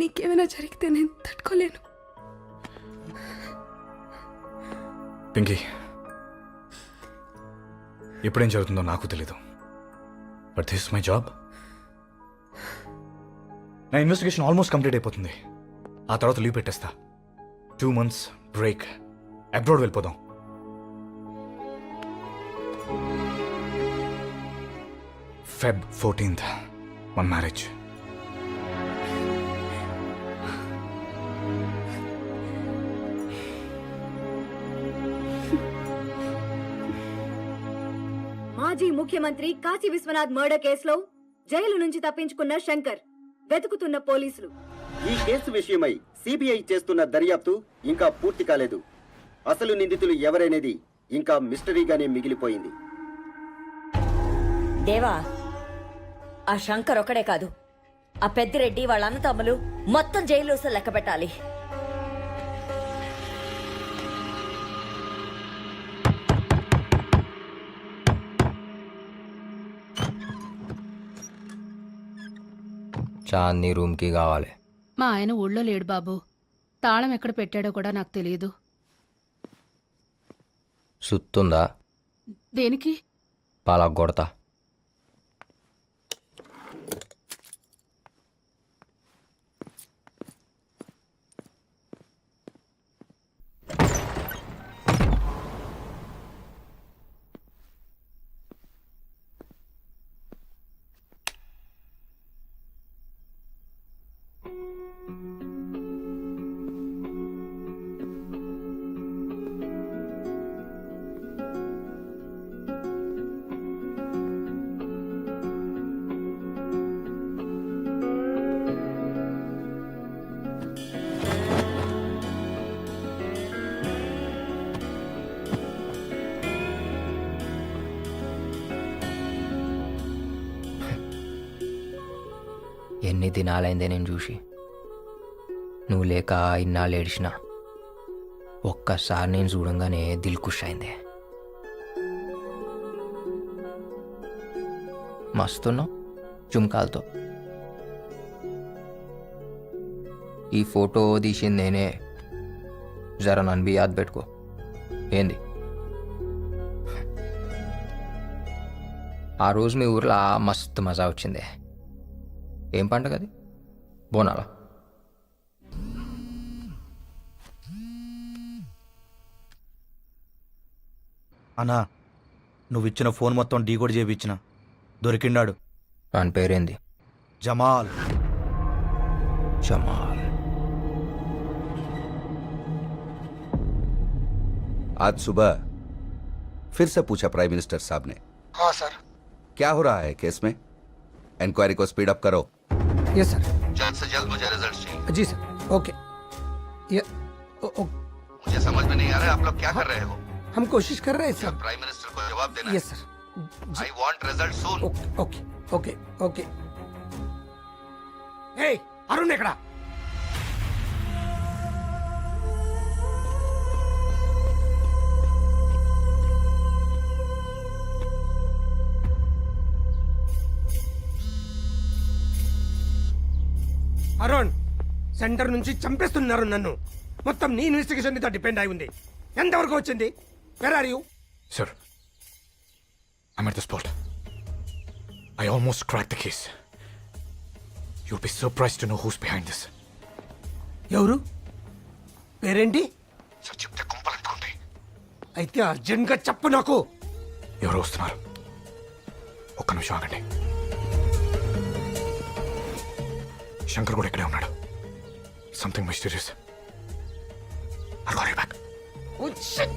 Speaker 4: నీకేమైనా జరిగితే నేను తట్టుకోలేను.
Speaker 5: పింకీ, ఎప్పుడేం జరుగుతుందో నాకు తెలీదు, but this is my job. నా ఇన్వెస్టిగేషన్ ఆల్మోస్ట్ కంప్లీట్ అయిపోతుంది. ఆ తర్వాత లీవ్ పెట్టేస్తా. 2 months బ్రేక్, అబ్రాడ్ వెళ్ళిపోదాం. Feb 14th మన మ్యారేజ్.
Speaker 3: మాజీ ముఖ్యమంత్రి కాశీ విశ్వనాథ్ మర్డర్ కేసులో జైలు నుంచి తప్పించుకున్న శంకర్ వెతుకుతున్న పోలీసులు.
Speaker 12: ఈ కేసు విషయమై సిబిఐ చేస్తున్న దర్యాప్తు ఇంకా పూర్తి కాలేదు. అసలు నిందితులు ఎవరనేది ఇంకా మిస్టరీగానే మిగిలిపోయింది.
Speaker 2: దేవా, ఆ శంకర్ ఒక్కడే కాదు, ఆ పెద్దిరెడ్డి వాళ్ళ అన్నతమ్ములు మొత్తం జైలు లెక్క పెట్టాలి.
Speaker 7: చాందీ రూమ్కి కావాలి.
Speaker 1: మా ఆయన ఊళ్ళో లేడు బాబు. తాళం ఎక్కడ పెట్టాడో కూడా నాకు తెలియదు.
Speaker 7: సుత్తుందా?
Speaker 1: దేనికి?
Speaker 7: పాలగొడతా. ఎన్ని దినాలైందే నేను చూసి. నువ్వు లేక ఇన్నాళ్ళు ఏడిచిన. ఒక్కసారి నేను చూడంగానే దిల్ ఖుష్ అయిందే. మస్తున్నావు జుమ్కాలతో. ఈ ఫోటో తీసింది నేనే. జర నన్ను బి యాద్ పెట్టుకో. ఏంది? ఆ రోజు మీ ఊర్లో మస్తు మజా వచ్చిందే. ఏం పండుగ అది? బోనాలా?
Speaker 6: అన్నా, నువ్వు ఇచ్చిన ఫోన్ మొత్తం డీకోడ్ చేయించిన. దొరికిండాడు.
Speaker 7: వాని పేరేంది?
Speaker 6: జమాల్.
Speaker 7: జమాల్.
Speaker 10: आज सुबह फिर से पूछा प्राइम मिनिस्टर साहब ने.
Speaker 9: हाँ सर.
Speaker 10: क्या हो रहा है केस में? इंक्वायरी को स्पीड अप करो.
Speaker 9: Yes sir.
Speaker 10: जल्द से जल्द मुझे रिजल्ट चाहिए.
Speaker 9: जी सर. ओके.
Speaker 10: मुझे समझ में नहीं आ रहा है आप लोग क्या कर रहे हो.
Speaker 9: हम कोशिश कर रहे हैं सर.
Speaker 10: प्राइम मिनिस्टर को जवाब देना.
Speaker 9: Yes sir.
Speaker 10: I want result soon.
Speaker 9: Okay okay okay. Hey Arun ఎక్కడ? అరుణ్, సెంటర్ నుంచి చంపేస్తున్నారు నన్ను. మొత్తం నీ ఇన్వెస్టిగేషన్ మీద డిపెండ్ అయి ఉంది. ఎంతవరకు వచ్చింది? Where are you?
Speaker 5: Sir, I'm at the spot. I almost cracked the case. You'll be surprised to know who's behind this.
Speaker 9: ఎవరు? పేరేంటి?
Speaker 5: సార్ చెప్తే కుంపలంటుకుంటే.
Speaker 9: అయితే అర్జెంట్గా చెప్పు నాకు.
Speaker 5: ఎవరో వస్తున్నారు. ఒక్క నిమిషం ఆగండి. శంకర్ కూడా ఇక్కడే ఉన్నాడు. Something mysterious. I'll call you back.
Speaker 9: Oh, shit.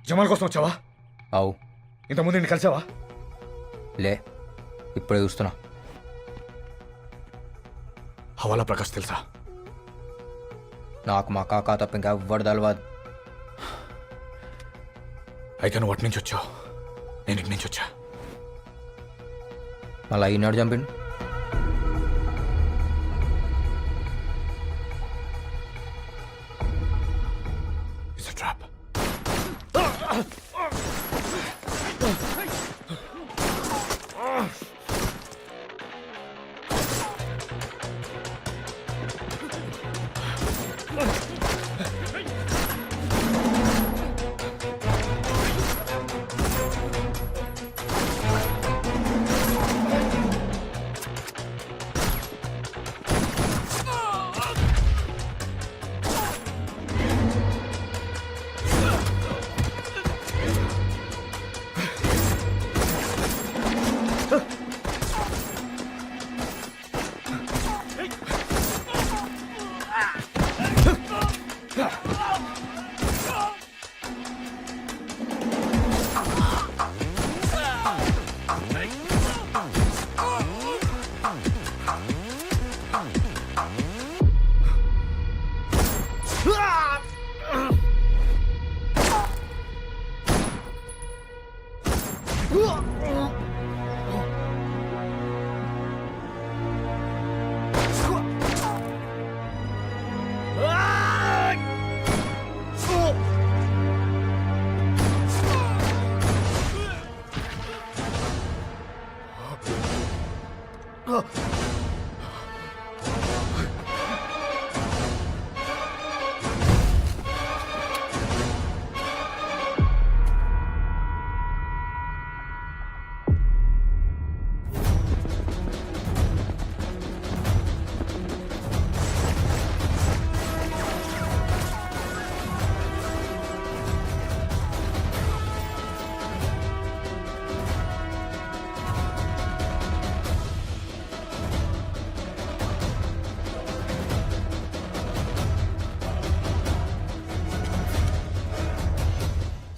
Speaker 5: Jamal కోసం వచ్చావా?
Speaker 7: అవు
Speaker 5: ఇంతకుముందు నేను కలిసావా?
Speaker 7: లే, ఇప్పుడే చూస్తున్నా.
Speaker 5: హవాలా ప్రకాష్ తెలుసా?
Speaker 7: నాకు మా కాకా తప్ప ఇంకా ఎవ్వడు తెలవదు.
Speaker 5: అయితే నువ్వు అటు నుంచి వచ్చావు, నేను ఇటు నుంచి వచ్చా.
Speaker 7: మళ్ళీ ఈనాడు చంపిండు.
Speaker 5: It's a trap.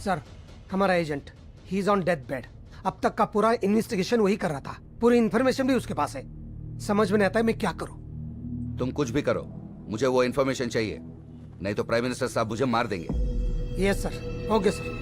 Speaker 9: सर, हमारा agent he is on death bed. अब तक का पूरा इन्वेस्टिगेशन वही कर रहा था. पूरी इन्फॉर्मेशन भी उसके पास है. समझ में नहीं आता है मैं क्या करूं.
Speaker 10: तुम कुछ भी करो, मुझे वो इन्फॉर्मेशन चाहिए, नहीं तो प्राइम मिनिस्टर साहब मुझे मार देंगे.
Speaker 9: Yes sir. Okay sir.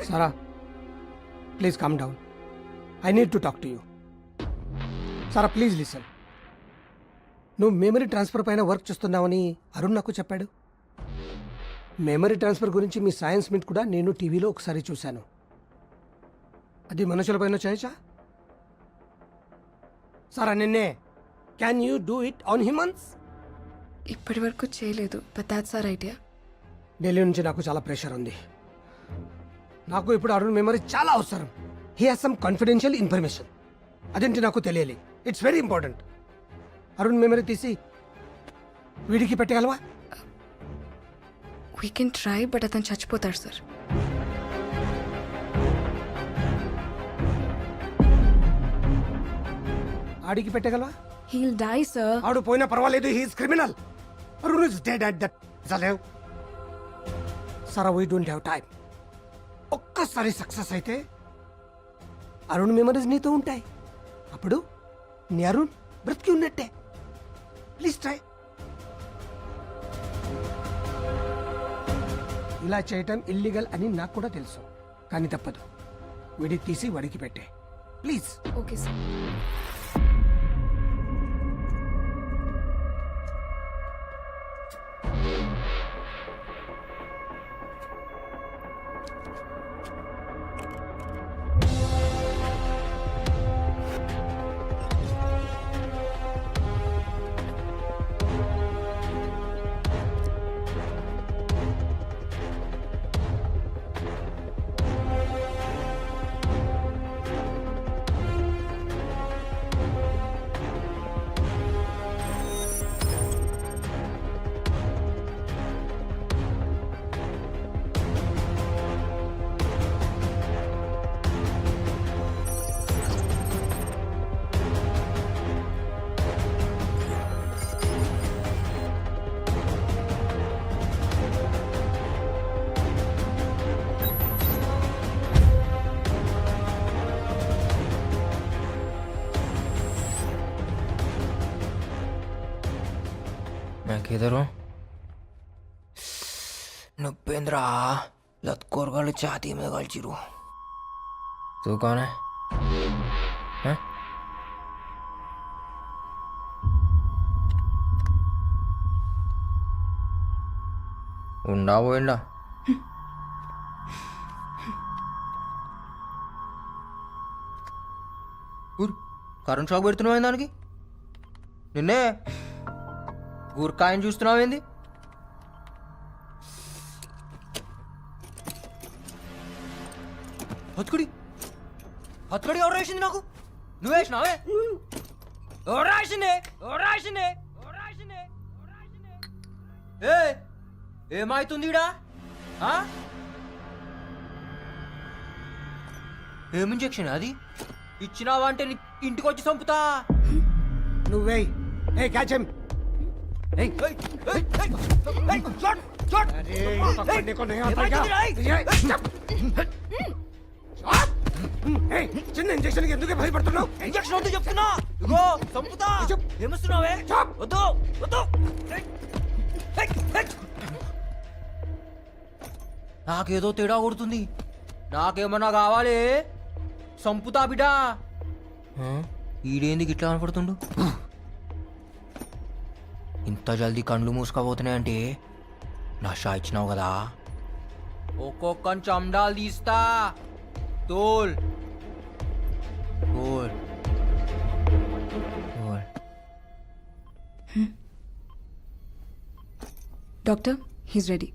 Speaker 9: Sarah, please calm down. I need to talk to you. Sarah, please listen. నువ్వు మెమరీ ట్రాన్స్ఫర్ పైన వర్క్ చేస్తున్నావని అరుణ్ నాకు చెప్పాడు. మెమరీ ట్రాన్స్ఫర్ గురించి మీ సైన్స్ మీట్ కూడా నేను టీవీలో ఒకసారి చూశాను. అది మనుషులపైన చేయొచ్చా? సార్ నిన్నే can you do it on humans?
Speaker 4: ఇప్పటి వరకు చేయలేదు, but that's our idea.
Speaker 9: Delhi నుంచి నాకు చాలా ప్రెషర్ ఉంది. నాకు ఇప్పుడు అరుణ్ మెమరీ చాలా అవసరం. He has some confidential information. అదేంటి నాకు తెలియాలి. It's very important. Arun memory తీసి వీడికి పెట్టగలవా?
Speaker 4: వీ కెన్ ట్రై, బట్ అతను చచ్చిపోతాడు సార్.
Speaker 9: ఆడికి పెట్టగలవా?
Speaker 4: Heal die sir.
Speaker 9: ఆడు పోయినా పర్వాలేదు, he's criminal. Arun is dead at that సలేవ్. సారా వీ డోంట్ హ్యావ్ టైం. ఒక్కసారి సక్సెస్ అయితే అరుణ్ మెమరీస్ నీతో ఉంటాయి. అప్పుడు నీ అరుణ్ బ్రతికి ఉన్నట్టే. Please try. ఇలా చేయటం ఇల్లీగల్ అని నాకు కూడా తెలుసు, కానీ తప్పదు. విడి తీసి వడికి పెట్టే ప్లీజ్.
Speaker 4: Okay sir.
Speaker 7: किधर हूँ? नुपेंद्रा लतकोर छाती में गलचिरू. तू कौन है? हैं? ఉండా పోయిండా? కరెంట్ షాక్ పెడుతున్నావు దానికి. నిన్నే గుర్కాయని చూస్తున్నావేంది? హత్తుకుడి హత్తుకుడి ఎవరు వేసింది నాకు? నువ్వు వేసినావే? ఎవరు రాసిందే? ఎవరు రాసిందే? ఎవరు రాసిందే? ఏ ఏమైతుంది ఈడ? ఏం ఇంజెక్షన్ అది? ఇచ్చినావా అంటే ఇంటికి వచ్చి చంపుతా.
Speaker 9: నువ్వే ఏ catch him. Hey! Hey! Hey! Hey! Hey! Shot! Shot! पकड़ने को नहीं आता क्या? Hey! చిన్న ఇంజెక్షన్ కి ఎందుకు భయపడుతున్నావు?
Speaker 7: ఇంజెక్షన్ వద్దు చెప్తున్నా. ఇగో చంపుతా. ఏమస్తున్నావే? వద్దు వద్దు. నాకేదో తేడా కొడుతుంది. నాకేమన్నా కావాలి? చంపుతా బిడ్డా. ఈడేంది గిట్లా కనపడుతుండు? ఇంత జల్దీ కండ్లు మూసుకపోతున్నాయంటే నషా ఇచ్చినావు కదా. ఒక్కొక్క చండాలు తీస్తా. తోల్ తోల్ తోల్.
Speaker 4: Doctor, he's ready.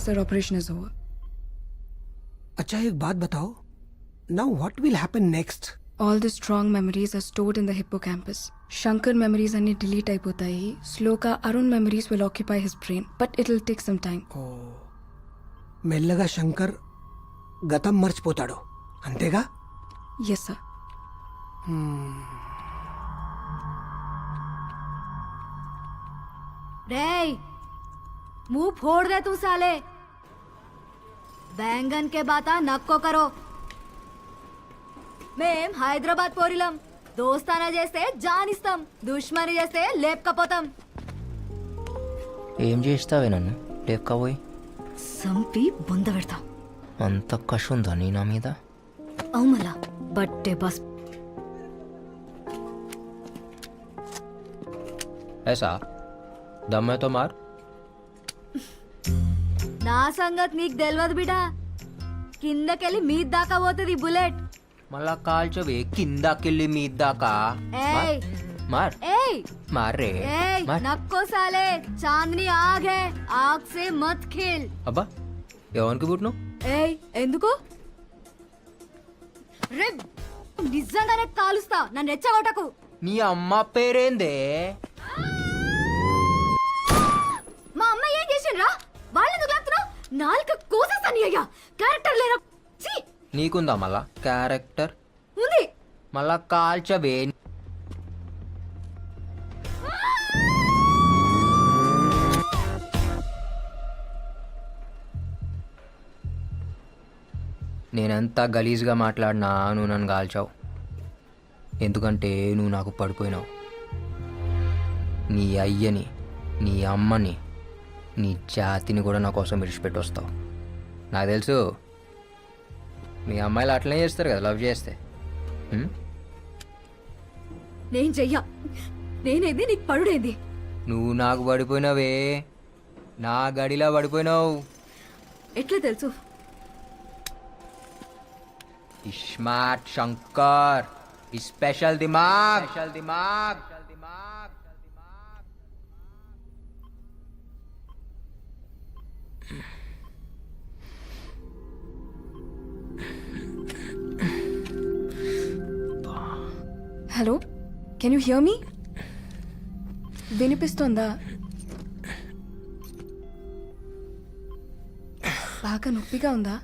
Speaker 4: Sir, operation is over.
Speaker 9: अच्छा एक बात बताओ, now what will happen next?
Speaker 4: All the strong memories are stored in the hippocampus. Shankar memories అన్ని delete అయిపోతాయి. Slowగా Arun memories will occupy his brain, but it'll take some time.
Speaker 9: మెల్లగా శంకర్ గతం మర్చిపోతాడు అంతేగా?
Speaker 4: Yes, sir.
Speaker 3: రేయ్ मुंह फोड़ दे तू साले. बैंगन के बाता नक्को करो. మేం హైదరాబాద్ పోరిలం. దోస్తానా చేస్తే జానిస్తాం, దుష్మని చేస్తే లేపకపోతాం.
Speaker 7: ఏం చేస్తావే నన్ను లేకపోయి?
Speaker 3: సంపి బొంద పెడతాం.
Speaker 7: అంత కష్ ఉందా నీ నా మీద?
Speaker 3: అవుమలా బట్టే బస్.
Speaker 7: ऐसा दम है तो मार.
Speaker 3: నా సంగతి నీకు తెలియదు బిడా. కిందకెళ్ళి మీద దాకా పోతుంది బుల్లెట్.
Speaker 7: మళ్ళా కాల్చవే కిందకెళ్ళి మీద దాకా.
Speaker 3: ఏయ్
Speaker 7: మార్
Speaker 3: ఏయ్
Speaker 7: మార్ రే
Speaker 3: ఏయ్
Speaker 7: మార్.
Speaker 3: నక్కో సాలే. చాందనీ ఆగ్ హై, ఆగ్ సే మత్ ఖేల్.
Speaker 7: అబ్బా ఎవరికి పుట్టినావు?
Speaker 3: ఏయ్ ఎందుకు రే నిజంగానే కాలుస్తా. నన్ను రెచ్చగొట్టకు.
Speaker 7: నీ అమ్మ పేరేందే?
Speaker 3: మా అమ్మ ఏం చేసిండ్రా? వాళ్ళెందుకు లాగుతున్నావు? నాలుక కోసేస్తాను అయ్యా. క్యారెక్టర్ లేరా? ఛీ!
Speaker 7: నీకుందా మళ్ళా క్యారెక్టర్?
Speaker 3: ఉంది.
Speaker 7: మళ్ళా కాల్చవే. నేనెంత గలీజ్గా మాట్లాడినా నువ్వు నన్ను కాల్చావు. ఎందుకంటే నువ్వు నాకు పడిపోయినావు. నీ అయ్యని, నీ అమ్మని, నీ జాతిని కూడా నా కోసం విడిచిపెట్టి వస్తావు. నాకు తెలుసు మీ అమ్మాయిలు అట్లనే చేస్తారు కదా లవ్ చేస్తే.
Speaker 3: నేను చెయ్యా. నేనేది నీకు పడుడేంది?
Speaker 7: నువ్వు నాకు పడిపోయినావే, నా గడిలా పడిపోయినావు.
Speaker 3: ఎట్లా తెలుసు?
Speaker 7: स्मार्ट शंकर, स्पेशल दिमाग.
Speaker 4: Hello, can you hear me? వినిపిస్తోందా? బాగా నొప్పిగా ఉందా?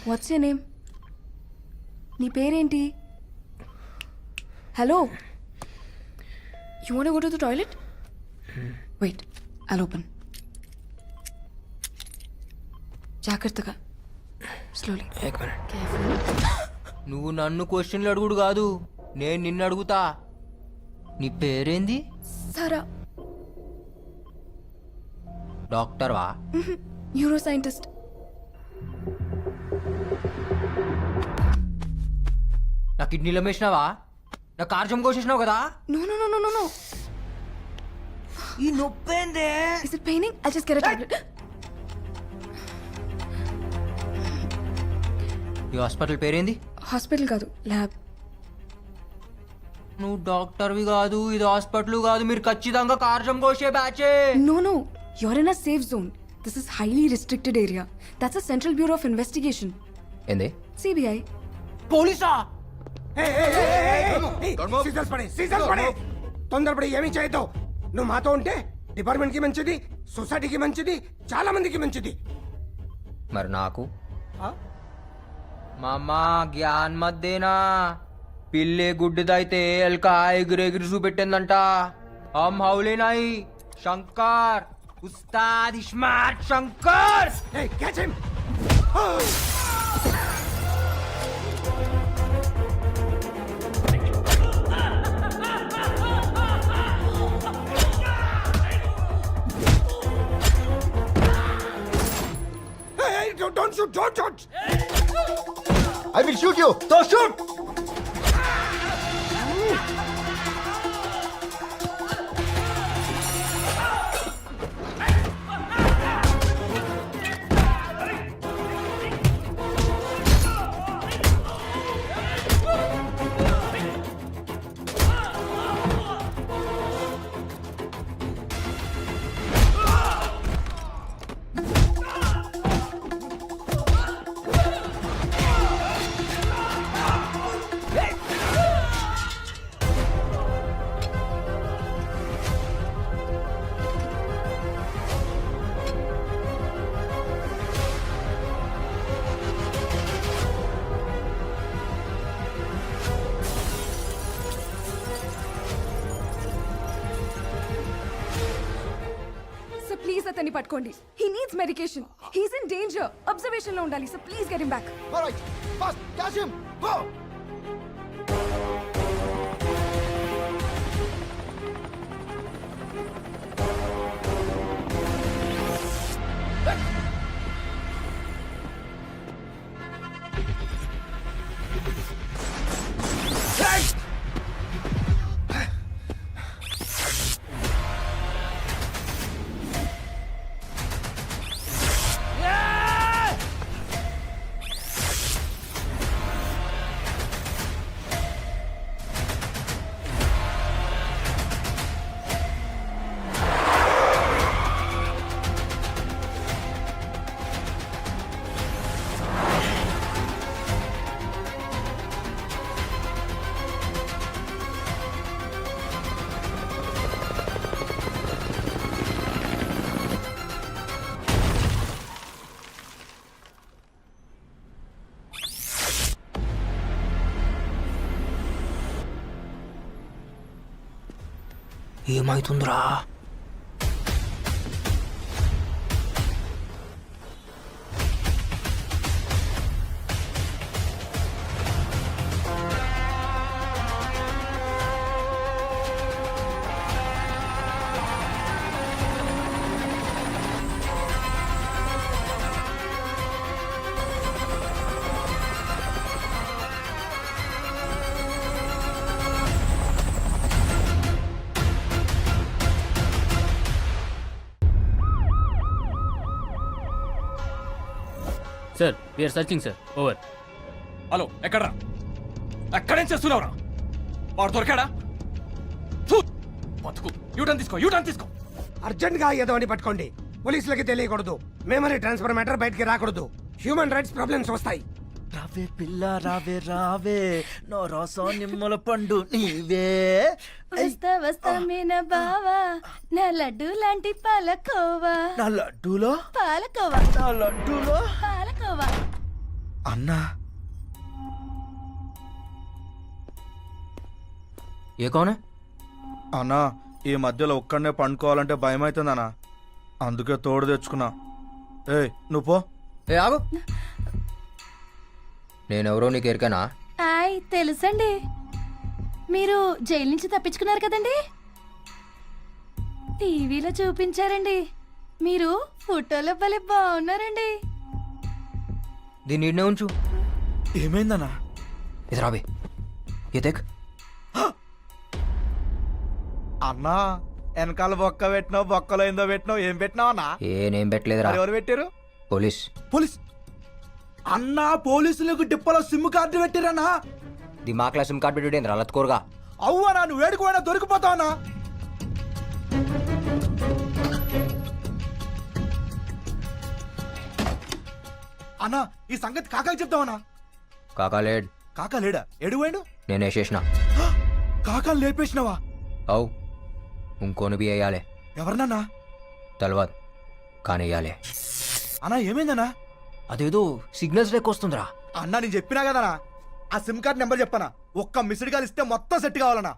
Speaker 4: What's your name? నీ పేరేంటి? Hello, you want go to the toilet? Wait, I'll open. జాగ్రత్తగా, స్లోలీ. కేర్ఫుల్.
Speaker 7: నువ్వు నన్ను క్వశ్చన్లు అడుగుడు కాదు, నేను నిన్ను అడుగుతా. నీ పేరేంది?
Speaker 4: సారా.
Speaker 7: డాక్టర్వా?
Speaker 4: Neuroscientist.
Speaker 7: నా కిడ్నీలో వేసినావా? నా కార్జం కోసేసినావు కదా?
Speaker 4: No, no, no, no, no, no.
Speaker 7: ఈ నొప్పేందే?
Speaker 4: Is it paining? I'll just get a tablet.
Speaker 7: ఈ హాస్పిటల్ పేరేంది?
Speaker 4: హాస్పిటల్ కాదు, ల్యాబ్.
Speaker 7: నువ్వు డాక్టర్వి కాదు, ఇది హాస్పిటల్ కాదు, మీరు ఖచ్చితంగా కార్జం కోసే బ్యాచే.
Speaker 4: No, no. You're in a safe zone. This is highly restricted area. That's a Central Bureau of Investigation.
Speaker 7: ఏంది?
Speaker 4: CBI.
Speaker 7: పోలీసా?
Speaker 9: సీజర్స్ పడే తొందరపడి ఏమీ చేయొద్దు. నువ్వు మాతో ఉంటే డిపార్ట్మెంట్ కి మంచిది, సొసైటీకి మంచిది, చాలా మందికి మంచిది.
Speaker 7: మరి నాకు? మామా జ్ఞాన్ మధ్యేనా పిల్లే గుడ్డిదైతే ఎల్కా ఎగిరెగిరి చూపెట్టిందంట. హమ్ హౌలే నాయి Shankar, Ustad smart Shankar.
Speaker 9: Catch him.
Speaker 12: you. So shoot.
Speaker 4: Sir please అతన్ని పట్టుకోండి. He needs medication. He's in danger. Observation లో ఉండాలి sir. Please get him back.
Speaker 12: All right. Fast. Catch him. Go.
Speaker 7: ఏమైతుందిరా?
Speaker 6: Sir we are searching sir. Over.
Speaker 11: Hello, ఎక్కడ్రా? ఎక్కడేం చేస్తున్నావురా? వాడు దొరికాడా? బతుకు. యూటర్న్ తీసుకో, యూటర్న్ తీసుకో.
Speaker 9: అర్జెంట్ గా ఏదో అని పట్టుకోండి. పోలీసులకి తెలియకూడదు. మెమరీ ట్రాన్స్ఫర్ మ్యాటర్ బయటికి రాకూడదు. హ్యూమన్ రైట్స్ ప్రాబ్లమ్స్ వస్తాయి.
Speaker 6: రావే పిల్ల రావే రావే నో రసో నిమ్మల పండు నీవే.
Speaker 1: వస్తా వస్తా మీన బావా నా లడ్డు లాంటి పాలకోవా.
Speaker 6: నా లడ్డూలో
Speaker 1: పాలకోవా.
Speaker 6: నా లడ్డూలో
Speaker 1: పాలకోవా.
Speaker 6: అన్నా.
Speaker 7: ఏ కౌన్?
Speaker 6: అన్నా, ఈ మధ్యలో ఒక్కడనే పండుకోవాలంటే భయం అవుతుంది అన్నా. అందుకే తోడు తెచ్చుకున్నా. ఏయ్ నువ్వు పో.
Speaker 7: ఏ ఆగు. నేనెవరో నీకు ఎరికేనా?
Speaker 1: హాయ్, తెలుసండి. మీరు జైలు నుంచి తప్పించుకున్నారు కదండి. టీవీలో చూపించారండి. మీరు ఫోటోలో భలే బాగున్నారండి.
Speaker 7: దీన్ని ఈడనే ఉంచు.
Speaker 6: ఏమైందన్నా?
Speaker 7: ఇది రాబే. ఏ తెక్.
Speaker 6: అన్నా, వెనకాల బొక్క పెట్టినావు, బొక్కలో ఏందో పెట్టినావు. ఏం పెట్టినావు అన్నా?
Speaker 7: నేనేం పెట్టలేదురా.
Speaker 6: ఎవరు పెట్టారు?
Speaker 7: పోలీస్.
Speaker 6: పోలీస్ అన్నా? పోలీసులకు డిప్పలో సిమ్ కార్డు పెట్టిరన్నా?
Speaker 7: దిమాక్లా సిమ్ కార్డ్ పెట్టి రలత్కోరుగా.
Speaker 6: అవ్వనా, నువ్వు వేడుకోవైనా దొరికిపోతావన్నా. అన్నా, ఈ సంగతి కాకాకి చెప్తావన్నా?
Speaker 7: కాకాలేడ్.
Speaker 6: కాకా లేడా? ఎడువేండు?
Speaker 7: నేనే చేసిన.
Speaker 6: కాకాలు లేపేసినావా?
Speaker 7: అవు ఇంకోని బి వేయాలి.
Speaker 6: ఎవరినన్నా?
Speaker 7: తెలవదు కానీ వేయాలి.
Speaker 6: అన్నా ఏమైందన్నా?
Speaker 7: అదేదో సిగ్నల్స్ లెక్క వస్తుందిరా.
Speaker 6: అన్నా నేను చెప్పినా కదనా, ఆ సిమ్ కార్డ్ నెంబర్ చెప్పనా? ఒక్క మిస్డ్ కాల్ ఇస్తే మొత్తం సెట్ కావాలన్నా.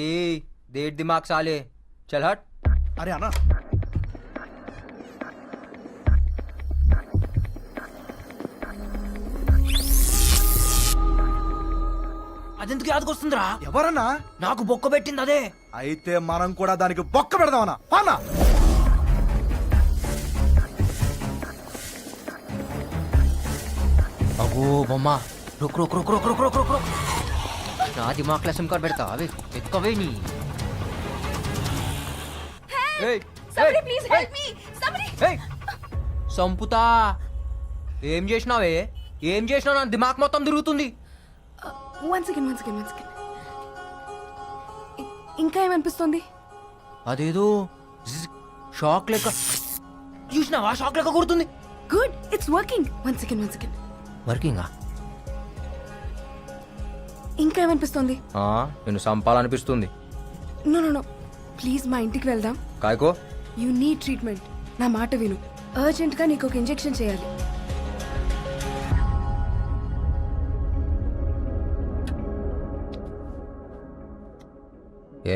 Speaker 7: ఏ దేట్ దిమాగ్ సాలే. చల్ హట్.
Speaker 6: అరే అన్నా,
Speaker 7: అదెందుకు యాదకొస్తుందిరా?
Speaker 6: ఎవరన్నా?
Speaker 7: నాకు బొక్క పెట్టింది అదే.
Speaker 6: అయితే మనం కూడా దానికి బొక్క పెడదామన్నా. అన్నా
Speaker 7: అగో బొమ్మ रुक रुक रुक रुक रुक रुक रुक रुक నా దిమాక్లో సిమ్ కార్డ్ పెడతా అవి ఎక్కవే నీ సంపుతా ఏం చేసినావే ఏం చేసినావు నా దిమాక్ మొత్తం తిరుగుతుంది
Speaker 4: వన్ సెకండ్ ఇంకా ఏమనిపిస్తుంది?
Speaker 7: అదేదో షాక్ లెక్క చూసినావా షాక్ లెక్క కొడుతుంది
Speaker 4: good, it's working. One second
Speaker 7: వర్కింగా
Speaker 4: ఇంకా ఏమనిపిస్తుంది?
Speaker 7: నేను సంపాలనిపిస్తుంది
Speaker 4: నో ప్లీజ్ మా ఇంటికి వెళ్దాం.
Speaker 7: కాయకో
Speaker 4: యూ నీడ్ ట్రీట్మెంట్. నా మాట విను, అర్జెంట్ గా నీకు ఒక ఇంజెక్షన్ చేయాలి.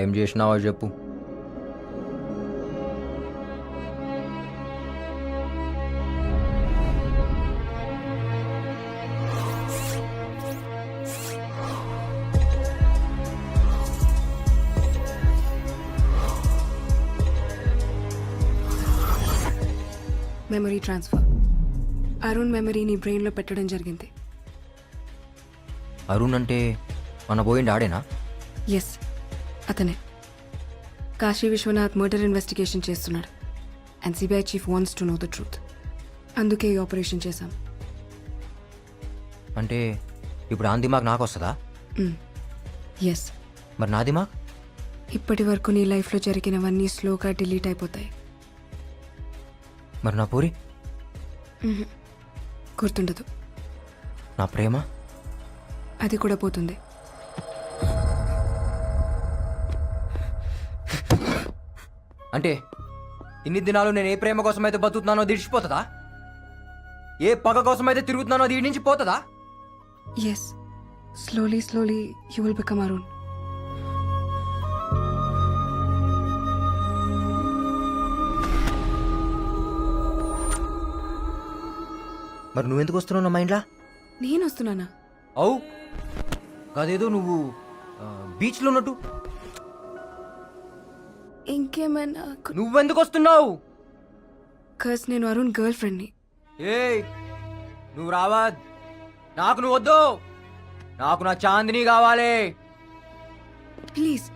Speaker 7: ఏం చేసినావో చెప్పు.
Speaker 4: Memory transfer. అరుణ్ మెమరీ నీ బ్రెయిన్ లో పెట్టడం జరిగింది.
Speaker 7: అరుణ్ అంటే మన పోయిండి ఆడేనా?
Speaker 4: ఎస్, అతనే. కాశీ విశ్వనాథ్ మర్డర్ ఇన్వెస్టిగేషన్ చేస్తున్నాడు and CBI chief wants to know the truth. అందుకే ఈ ఆపరేషన్ చేశాం.
Speaker 7: అంటే ఇప్పుడు ఆ దిమాగ్ నాకు వస్తుందా?
Speaker 4: ఎస్.
Speaker 7: మరి నా దిమాగ్?
Speaker 4: ఇప్పటి వరకు నీ లైఫ్లో జరిగినవన్నీ స్లోగా డిలీట్ అయిపోతాయి.
Speaker 7: మరి నా పూరి?
Speaker 4: గుర్తుండదు.
Speaker 7: నా ప్రేమ?
Speaker 4: అది కూడా పోతుంది.
Speaker 7: అంటే ఇన్ని దినాలు నేను ఏ ప్రేమ కోసం అయితే బతుకుతున్నానో దిడిచిపోతుందా? ఏ పగ కోసం అయితే తిరుగుతున్నానో దీడి నుంచి పోతుందా?
Speaker 4: Yes, slowly you will become Arun.
Speaker 7: మరి నువ్వెందుకు వస్తున్నావు నా మైండ్లా?
Speaker 4: నేను వస్తున్నానా?
Speaker 7: అవు అదేదో నువ్వు బీచ్లో ఉన్నట్టు.
Speaker 4: ఇంకేమైనా?
Speaker 7: నువ్వెందుకు వస్తున్నావు?
Speaker 4: కస్ నేను అరుణ్ గర్ల్ ఫ్రెండ్ని.
Speaker 7: ఏయ్ నువ్వు రావద్. నాకు నువ్వు వద్దు. నాకు నా చాందిని కావాలి.
Speaker 4: ప్లీజ్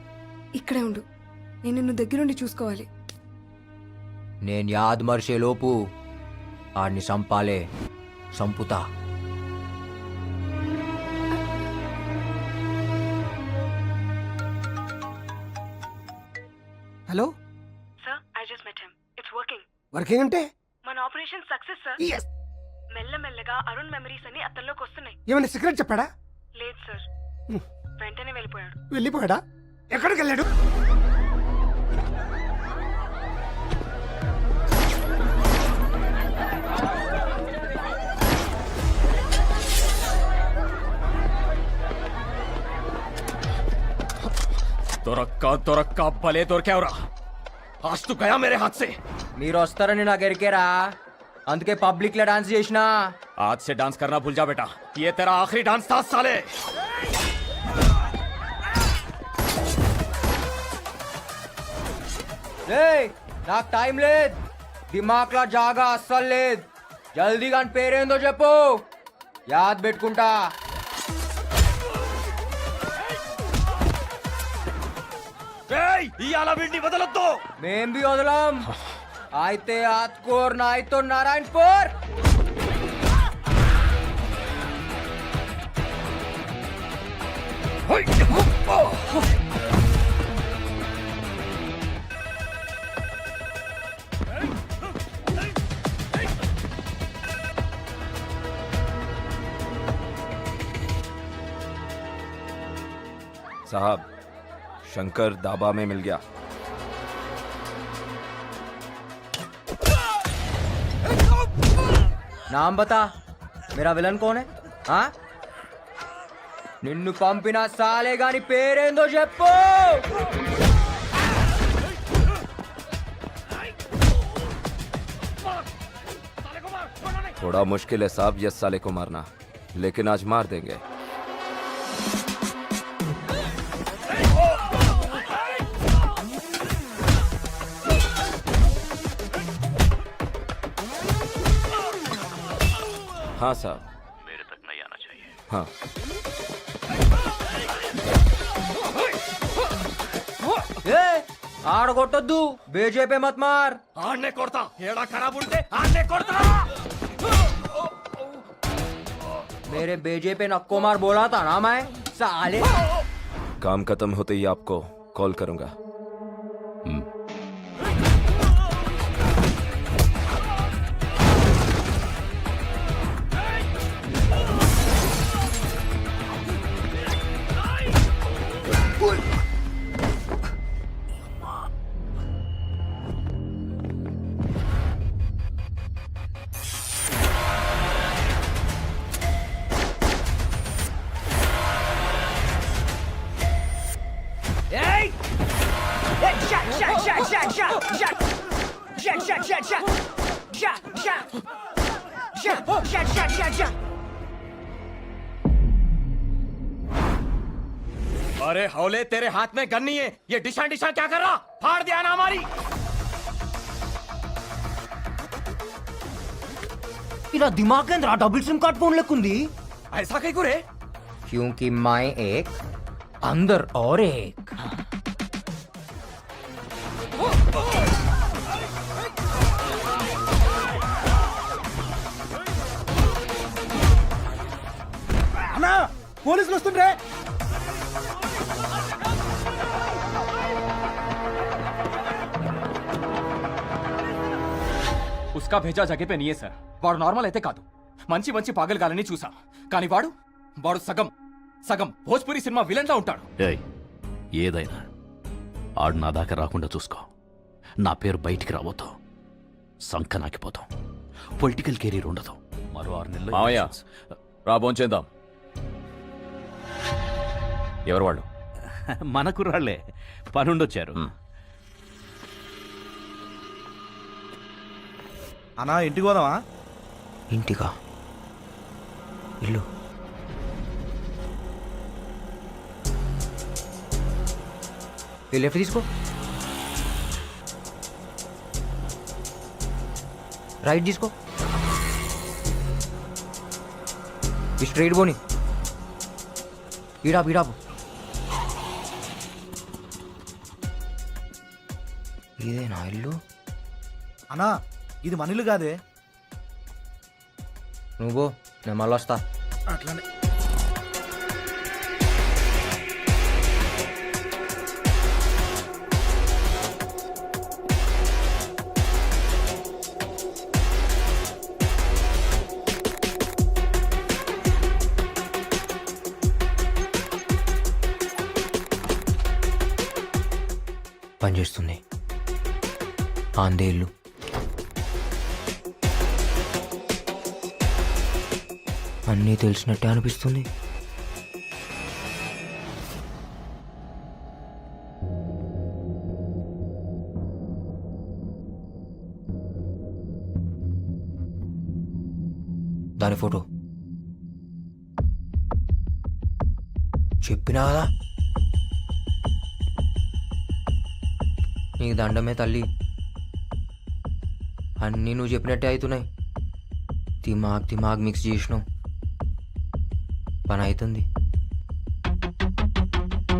Speaker 4: ఇక్కడే ఉండు. నేను నిన్ను దగ్గరుండి చూసుకోవాలి.
Speaker 7: నేను యాద్ మర్చే లోపు ఆడిని సంపాలే. సంపుతా.
Speaker 9: Hello
Speaker 4: sir, I just met him. It's working.
Speaker 9: Working అంటే?
Speaker 4: మన ఆపరేషన్ సక్సెస్ సార్.
Speaker 9: Yes.
Speaker 4: మెల్లమెల్లగా అరుణ్ మెమరీస్ అన్ని అతనిలోకి వస్తున్నాయి.
Speaker 9: ఏమైనా సీక్రెట్ చెప్పాడా?
Speaker 4: లేదు సార్, వెంటనే వెళ్ళిపోయాడు.
Speaker 9: వెళ్ళిపోయాడా? ఎక్కడికి వెళ్ళాడు?
Speaker 11: దొరక్క భలే దొరికావురా. आज तो गया मेरे हाथ से.
Speaker 7: మీరు వస్తారని నాకు ఎరికేరా, అందుకే పబ్లిక్ లో డాన్స్ చేసిన.
Speaker 11: आज से डांस करना भूल जा बेटा. ये तेरा आखिरी डांस था साले.
Speaker 7: నాకు టైం లేదు. దిమాక్లా జాగా అస్సలు లేదు. జల్దీ కానీ పేరేందో చెప్పు, యాద్ పెట్టుకుంటా.
Speaker 11: ఇయాల వీడిని వదలొద్దు.
Speaker 7: మేం బి వదలం. అయితే ఆత్కోర్ నా అయితే నారాయణపూర్.
Speaker 11: साहब शंकर दाबा में मिल गया.
Speaker 7: नाम बता, मेरा विलन कौन है? हाँ, నిన్ను పంపిన సాలే గాని పేరేందో చెప్పు.
Speaker 11: थोड़ा मुश्किल है साहब यस साले को मारना, लेकिन आज मार देंगे. हाँ साहब. मेरे तक नहीं आना चाहिए.
Speaker 8: हाँ
Speaker 7: ఏ ఆడగొట్టొద్దు బేజేపీ మత్ మార్
Speaker 11: ఆడనే కొడతా ఏడా ఖరాబ్ ఉంటే ఆడనే కొడతా
Speaker 7: मेरे बेजेपे नक्को मार बोला था ना मैं साले
Speaker 8: काम खत्म होते ही आपको कॉल करूंगा
Speaker 11: अरे हौले तेरे हाथ में गन नहीं है ये डिशा डिशा क्या कर रहा फाड़ दिया ना हमारी
Speaker 7: ఇలా దిమాగ్ కేంద్ర డబుల్ సిమ్ కార్డ్ फोन लेकुंदी
Speaker 11: ऐसा कहीं को रे
Speaker 7: क्योंकि मैं एक अंदर और एक
Speaker 9: అన్నా పోలీసులు వస్తుండ్రే.
Speaker 6: उसका भेजा जगह पे नहीं है सर వాడు నార్మల్ అయితే కాదు మంచి మంచి పాగలగాలని చూసా కానీ వాడు సగం సగం భోజ్పురి సినిమా విలన్ లా ఉంటాడు
Speaker 11: ఏదైనా ఆడు నా దాకా రాకుండా చూసుకో నా పేరు బయటికి రాబోతాం సంఖ నాకిపోతాం పొలిటికల్ కెరీర్ ఉండదు మరో 6 నెలలు
Speaker 8: మావయ్య రాబోంచేద్దాం ఎవరు వాళ్ళు
Speaker 11: మన కుర్రాళ్లే పనుండొచ్చారు
Speaker 6: అన్నా ఇంటికి పోదామా
Speaker 7: ఇంటికా ఇల్లు ఈ లెఫ్ట్ తీసుకో రైట్ తీసుకో ఈ స్ట్రైట్ పోని ఈడాపు ఈడాపు ఇదేనా ఇల్లు
Speaker 6: అన్నా ఇది మన ఇల్లు కాదే
Speaker 7: నువ్వు నేను మళ్ళీ వస్తా
Speaker 6: అట్లానే
Speaker 7: పనిచేస్తుంది ఆందే ఇల్లు అన్నీ తెలిసినట్టే అనిపిస్తుంది దాని ఫోటో చెప్పినా కదా నీకు దండమే తల్లి అన్నీ నువ్వు చెప్పినట్టే అవుతున్నాయి దిమాగ్ మిక్స్ చేసినావు పని అవుతుంది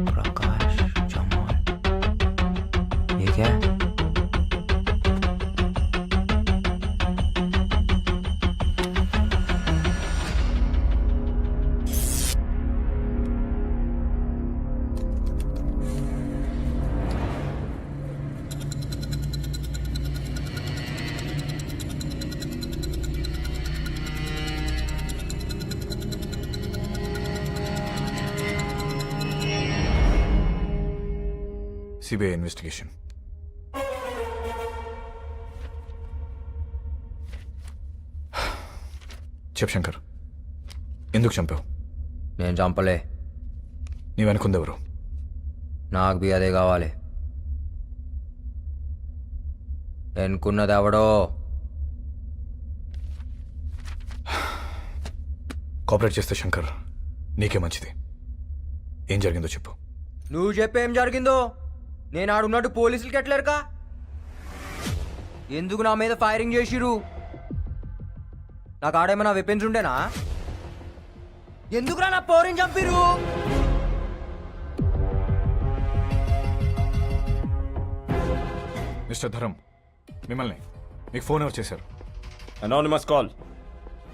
Speaker 7: Prakash Jamal AK
Speaker 5: CBI investigation చెప్ శంకర్ ఎందుకు చంపావు
Speaker 7: నేను చంపలే
Speaker 5: నీ వెనుకుందెవరు
Speaker 7: నాకు బి అదే కావాలి ఎన్నుకున్నది ఎవడో
Speaker 5: కోఆపరేట్ చేస్తే శంకర్ నీకే మంచిది ఏం జరిగిందో చెప్పు
Speaker 7: నువ్వు చెప్పేం జరిగిందో నేను ఆడున్నట్టు పోలీసులకి ఎట్లేరుకా ఎందుకు నా మీద ఫైరింగ్ చేసిరు నాకు ఆడేమన్నా వెపన్స్ ఉంటేనా ఎందుకురా నా పోరిని చంపిరు?
Speaker 5: మిస్టర్ ధరం, మిమ్మల్ని మీకు ఫోన్ ఎవరు చేశారు?
Speaker 6: Anonymous call.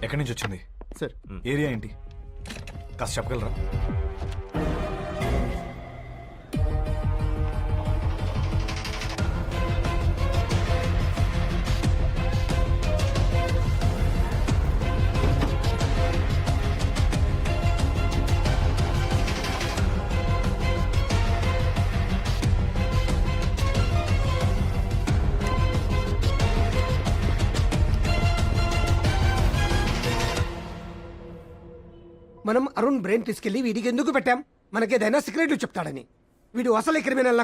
Speaker 5: ఎక్కడి నుంచి వచ్చింది?
Speaker 6: సార్
Speaker 5: ఏరియా ఏంటి కాస్త చెప్పగలరా?
Speaker 9: మనం అరుణ్ బ్రెయిన్ తీసుకెళ్లి వీడికి ఎందుకు పెట్టాం? మనకేదైనా సీక్రెట్లు చెప్తాడని. వీడు అసలే క్రిమినల్.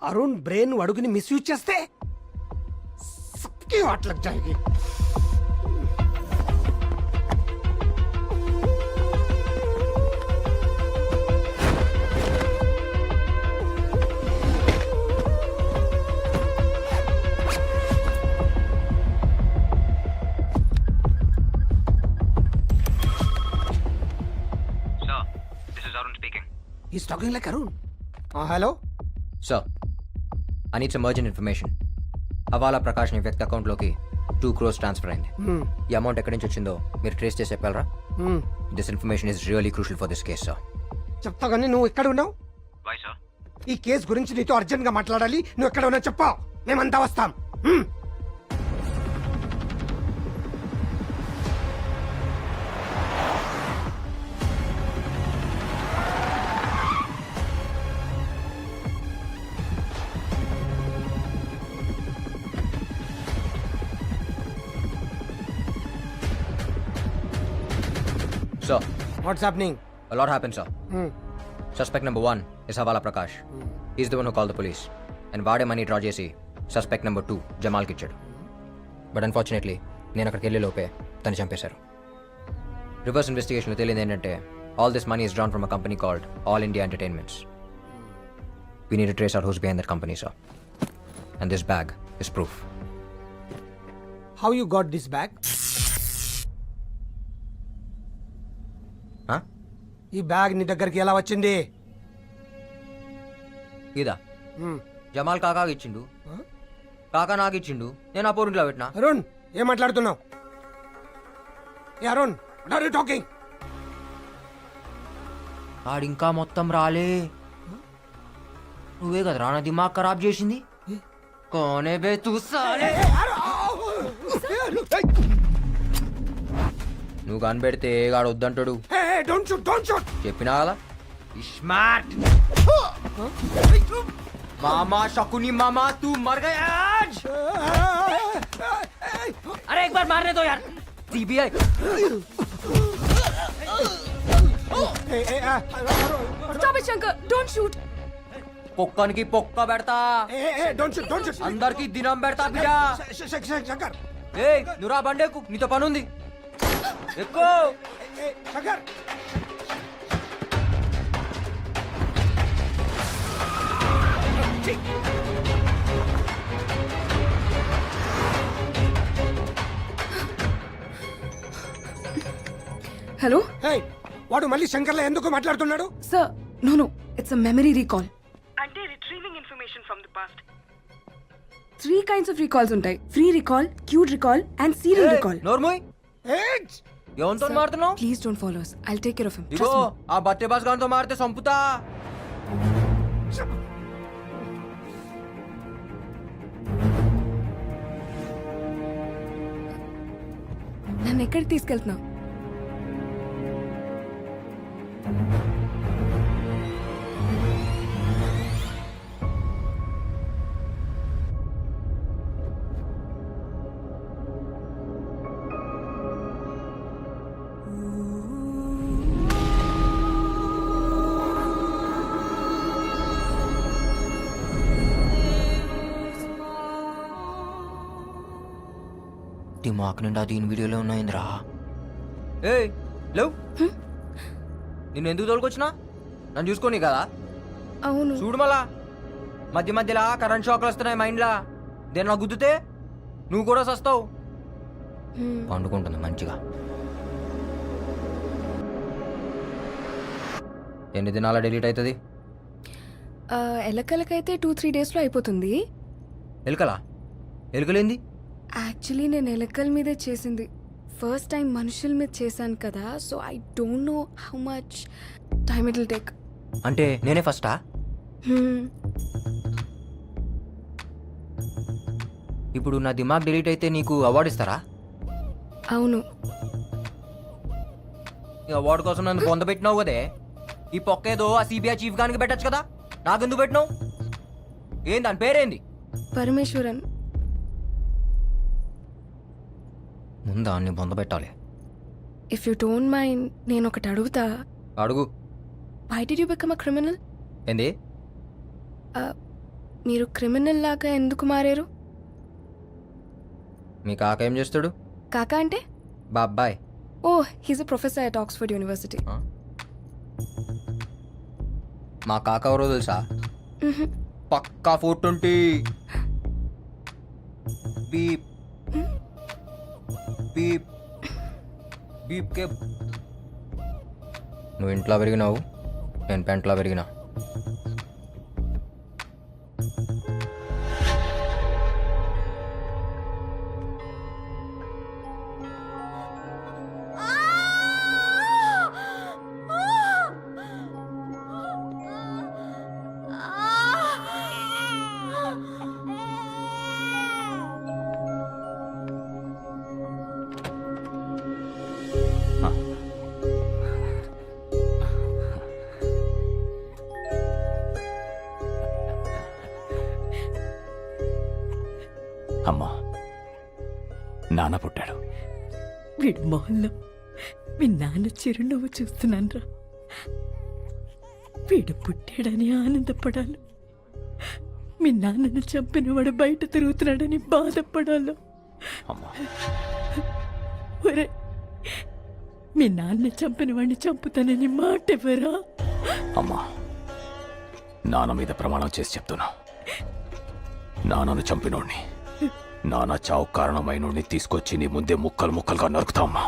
Speaker 9: అరుణ్ బ్రెయిన్ అడుగుని మిస్యూజ్ చేస్తే సబ్కి hot లగ్ Jaayegi. He's talking like Arun. Hello?
Speaker 7: Sir, I need some urgent information. హవాలా ప్రకాష్ ని వ్యక్తి అకౌంట్లోకి 2 crores ట్రాన్స్ఫర్ అయింది. ఈ అమౌంట్ ఎక్కడి నుంచి వచ్చిందో మీరు ట్రేస్ చేసి చెప్పగలరా? This information is really crucial for this case, sir.
Speaker 9: చెప్తా కానీ నువ్వు ఎక్కడ ఉన్నావు? ఈ కేసు గురించి నీతో అర్జెంట్ గా మాట్లాడాలి. నువ్వు ఎక్కడ ఉన్నావు చెప్పా, మేమంతా వస్తాం.
Speaker 7: Sir,
Speaker 9: What's happening?
Speaker 7: a lot happened, sir. Suspect number 1 is Havala Prakash. He's the one who called the police. And వాడే మనీ డ్రా చేసి సస్పెక్ట్ నెంబర్ 2 జమాల్కి ఇచ్చాడు. బట్ అన్ఫార్చునేట్లీ నేను అక్కడికి వెళ్ళే లోపే తను చంపేశారు. రివర్స్ ఇన్వెస్టిగేషన్లో తెలియదు ఏంటంటే all this money is drawn from a company called all India entertainments. We need to trace out who's behind that company, sir. And this bag is proof.
Speaker 9: How you got this bag? ఈ బ్యాగ్ నీ దగ్గరికి ఎలా వచ్చింది?
Speaker 7: ఇదా జమాల్ కాకాకి ఇచ్చిండు, కాకా నాకు ఇచ్చిండు, నేను ఆ పోరింట్లో పెట్టినా.
Speaker 9: అరుణ్ ఏం మాట్లాడుతున్నావు? ఏ Arun, what are you talking?
Speaker 7: ఆడింకా మొత్తం రాలే. నువ్వే కదా రానా దిమాగ్ ఖరాబ్ చేసింది. కోనే బే తూ సాలే. నువ్వు కనిపెడితే గాడు వద్దంటాడు.
Speaker 9: Don't shoot, don't shoot.
Speaker 7: చెప్పినా కదా స్మార్ట్ మామా शकुनी मामा तू मर गया आज. अरे एक बार मारने दो यार. CBI
Speaker 4: Stop it, Shankar. Don't shoot.
Speaker 7: పొక్కనికి పొక్క పెడతా,
Speaker 9: Don't shoot, don't shoot.
Speaker 7: అందరికి దినం పెడతా బిడ్డా.
Speaker 9: శంకర్,
Speaker 7: ఏయ్ నువ్వురా బండేకు, నీతో పనుంది. ఎక్కువ
Speaker 9: శంకర్.
Speaker 4: Hello?
Speaker 9: Hey, వాడు మళ్ళీ శంకర్లో ఎందుకు మాట్లాడుతున్నాడు?
Speaker 4: Sir, no. It's a memory recall.
Speaker 13: అంటే retrieving information from the past.
Speaker 4: 3 kinds of recalls ఉంటాయి. Free recall, queued recall and serial recall.
Speaker 7: నోర్మోయ్ ఎవరితో మారుతున్నావు?
Speaker 4: Please don't follow us. I'll take care of him.
Speaker 7: Ego
Speaker 4: Trust me.
Speaker 7: ఆ బట్టే బాస్ గారితో మారితే సంపుతా.
Speaker 4: నన్ను ఎక్కడికి తీసుకెళ్తున్నావు?
Speaker 7: దిమాక్ నిండా దీని వీడియోలో ఉన్నాయిందిరా. ఏయ్ లేవు, నిన్ను ఎందుకు తోలుకొచ్చినా? నన్ను చూసుకోని కదా.
Speaker 4: అవును.
Speaker 7: చూడు మళ్ళా మధ్య మధ్యలో కరెంట్ షాక్లు వస్తున్నాయి మైండ్లా. దేని గుద్దుతే నువ్వు కూడా సస్తావు. పండుకుంటుంది మంచిగా. ఎన్ని దినాల డిలీట్ అవుతుంది?
Speaker 4: ఎలకలకైతే 2-3 డేస్లో అయిపోతుంది.
Speaker 7: ఎలుకలా? ఎలుకలేంది?
Speaker 4: యాక్చువల్లీ నేను ఎలకల మీదే చేసింది. ఫస్ట్ టైం మనుషుల మీద చేశాను కదా, so I don't know how much time it will take.
Speaker 7: అంటే నేనే ఫస్టా? ఇప్పుడు నా దిమాగ్ డిలీట్ అయితే నీకు అవార్డు ఇస్తారా?
Speaker 4: అవును.
Speaker 7: ఈ అవార్డు కోసం నన్ను పొందబెట్టినావు కదే, ఈ పొక్కేదో ఆ సిబిఐ చీఫ్ గానికి పెట్టచ్చు కదా, నాకెందుకు పెట్టినావు? ఏం దాని పేరేంది?
Speaker 4: పరమేశ్వరన్.
Speaker 7: ముందు అన్ని పొందబెట్టాలి.
Speaker 4: ఇఫ్ యూ డోంట్ మైండ్ నేను ఒకటి అడుగుతా.
Speaker 7: అడుగు.
Speaker 4: Why did you become a criminal?
Speaker 7: ఏంది?
Speaker 4: మీరు క్రిమినల్ లాగా ఎందుకు మారారు?
Speaker 7: మీ కాక ఏం చేస్తాడు?
Speaker 4: కాకా అంటే?
Speaker 7: బాబాయ్.
Speaker 4: Oh, he's a professor at Oxford university.
Speaker 7: మా కాక ఎవరో తెలుసా? పక్కా 420. Beep beep beep K. నువ్వు ఇంట్లో పెరిగినావు, నేను పెంట్లో పెరిగినా.
Speaker 8: అమ్మా, నాన్న పుట్టాడు.
Speaker 14: వీడి మొహంలో మీ నాన్న చిరునవ్వు చూస్తున్నాను. వీడు పుట్టాడని ఆనందపడాలి, మీ నాన్నను చంపినవాడు బయట తిరుగుతున్నాడని బాధపడాలి.
Speaker 8: అమ్మా,
Speaker 14: ఒరే, మీ నాన్న చంపిన వాడిని చంపుతానని మాట ఎవరా?
Speaker 8: అమ్మా, నాన్న మీద ప్రమాణం చేసి చెప్తున్నా, నాన్నను చంపినోడిని, నాన్న చావు కారణమైనోడిని తీసుకొచ్చి నీ ముందే ముక్కలు ముక్కలుగా నరుకుతామ్మా.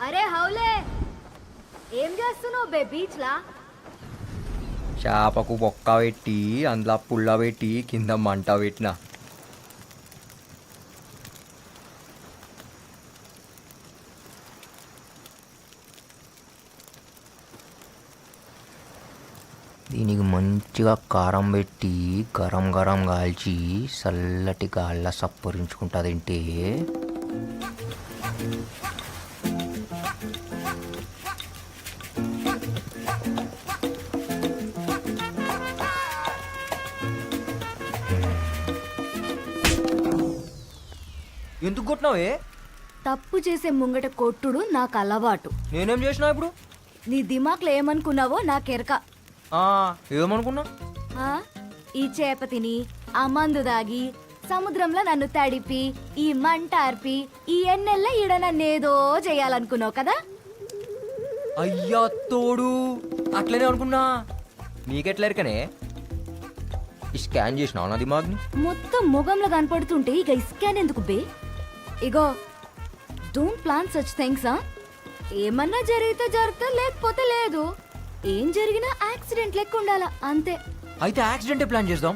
Speaker 3: అరే హౌలే, ఏం చేస్తున్నావు బే బీచ్ లా?
Speaker 7: చేపకు బొక్క పెట్టి అందులో పుల్ల పెట్టి కింద మంట పెట్టిన. దీనికి మంచిగా కారం పెట్టి గరం గరం కాల్చి చల్లటి గాళ్ళ సప్పరించుకుంటా తింటే ఎందుకు కొట్టినావే?
Speaker 3: తప్పు చేసే ముంగట కొట్టుడు నాకు అలవాటు.
Speaker 7: నేనేం చేసినా ఇప్పుడు?
Speaker 3: నీ దిమాక్లో ఏమనుకున్నావో నాకెరక.
Speaker 7: ఏమనుకున్నా?
Speaker 3: ఈ చేప తిని, ఆ మందు దాగి, సముద్రంలో నన్ను తడిపి, ఈ మంట ఆర్పి, ఈ ఎన్నెల్ల ఈడ నన్నేదో చేయాలనుకున్నావు కదా?
Speaker 7: అయ్యా తోడు, అట్లనే అనుకున్నా. నీకెట్లరికనే ఈ స్కాన్ చేసినావు నా దిమాగ్ని?
Speaker 3: మొత్తం ముఖంలో కనపడుతుంటే ఇక ఇస్కాన్ ఎందుకు బే? ఇగో, డోంట్ ప్లాన్ సచ్ థింగ్స్. ఏమన్నా జరిగితే జరుగుతా, లేకపోతే లేదు. ఏం జరిగినా యాక్సిడెంట్ లెక్క ఉండాలా, అంతే.
Speaker 7: అయితే యాక్సిడెంటే ప్లాన్ చేద్దాం.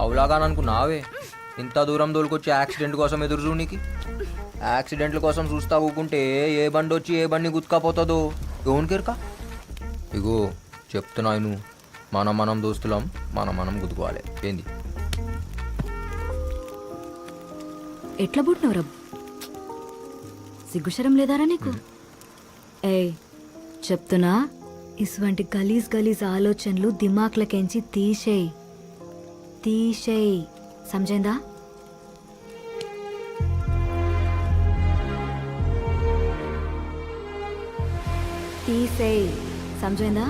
Speaker 7: అవులాగా అనుకున్నావే, ఇంత దూరం దోలుకొచ్చి యాక్సిడెంట్ కోసం ఎదురు చూడనికి. యాక్సిడెంట్ల కోసం చూస్తా ఊకుంటే ఏ బండి వచ్చి ఏ బండి గుత్తుకపోతుందో ఎవరికెరక. ఇగో చెప్తున్నాను, మనం దోస్తులం, మనం గుద్దుకోవాలి. ఏంది?
Speaker 3: ఎట్లా పుట్టినవు రబ్? సిగ్గుశరం లేదారా నీకు? ఏయ్ చెప్తున్నా, ఇటువంటి గలీజ్ ఆలోచనలు దిమాక్లకెంచి తీసేయ్. సమజైందా? తీసేయ్, సమజైందా?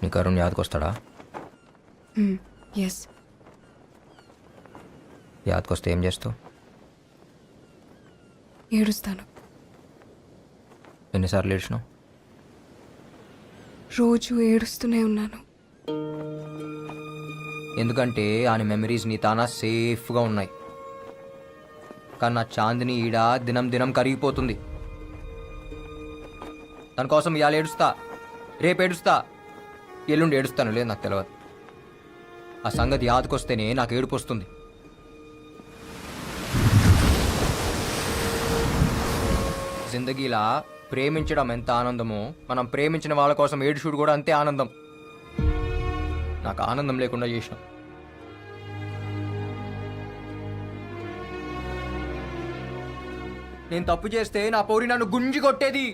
Speaker 7: నీకు అరుణ్ యాదకొస్తాడా?
Speaker 4: ఎస్.
Speaker 7: యాదకొస్తే ఏం చేస్తావు?
Speaker 4: ఏడుస్తాను.
Speaker 7: ఎన్నిసార్లు ఏడ్చినావు?
Speaker 4: రోజు ఏడుస్తూనే ఉన్నాను.
Speaker 7: ఎందుకంటే ఆయన మెమరీస్ నీ తానా సేఫ్గా ఉన్నాయి. కానీ నా చాందిని ఈడ దినం దినం కరిగిపోతుంది. తన కోసం ఇవాళ ఏడుస్తా, రేపు ఏడుస్తా, ఎల్లుండి ఏడుస్తాను, లేదు నాకు తెలియదు. ఆ సంగతి యాదకొస్తేనే నాకు ఏడుపు వస్తుంది. జిందగీలా ప్రేమించడం ఎంత ఆనందమో, మనం ప్రేమించిన వాళ్ళ కోసం ఏడుచుడు కూడా అంతే ఆనందం. నాకు ఆనందం లేకుండా చేసినాం. నేను తప్పు చేస్తే నా పౌరి నన్ను గుంజి కొట్టేది.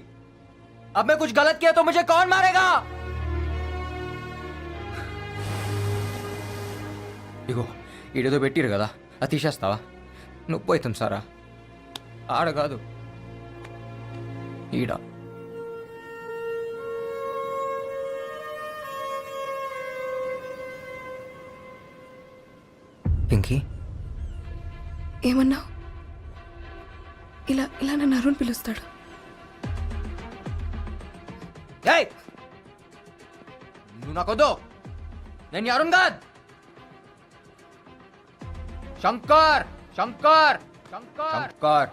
Speaker 7: अब मैं कुछ गलत किया तो मुझे कौन मारेगा? ఇగో ఈడేదో పెట్టిరు కదా, అది తీసేస్తావా? నొప్పి అవుతుంది సారా. ఆడ కాదు, ఈడ. పింకీ,
Speaker 4: ఏమన్నావు? ఇలా ఇలా నన్ను అరుణ్ పిలుస్తాడు.
Speaker 7: ఏయ్, నువ్వు నాకొద్దు. నేను అరుణ్ కాదు, శంకర్. శంకర్ శంకర్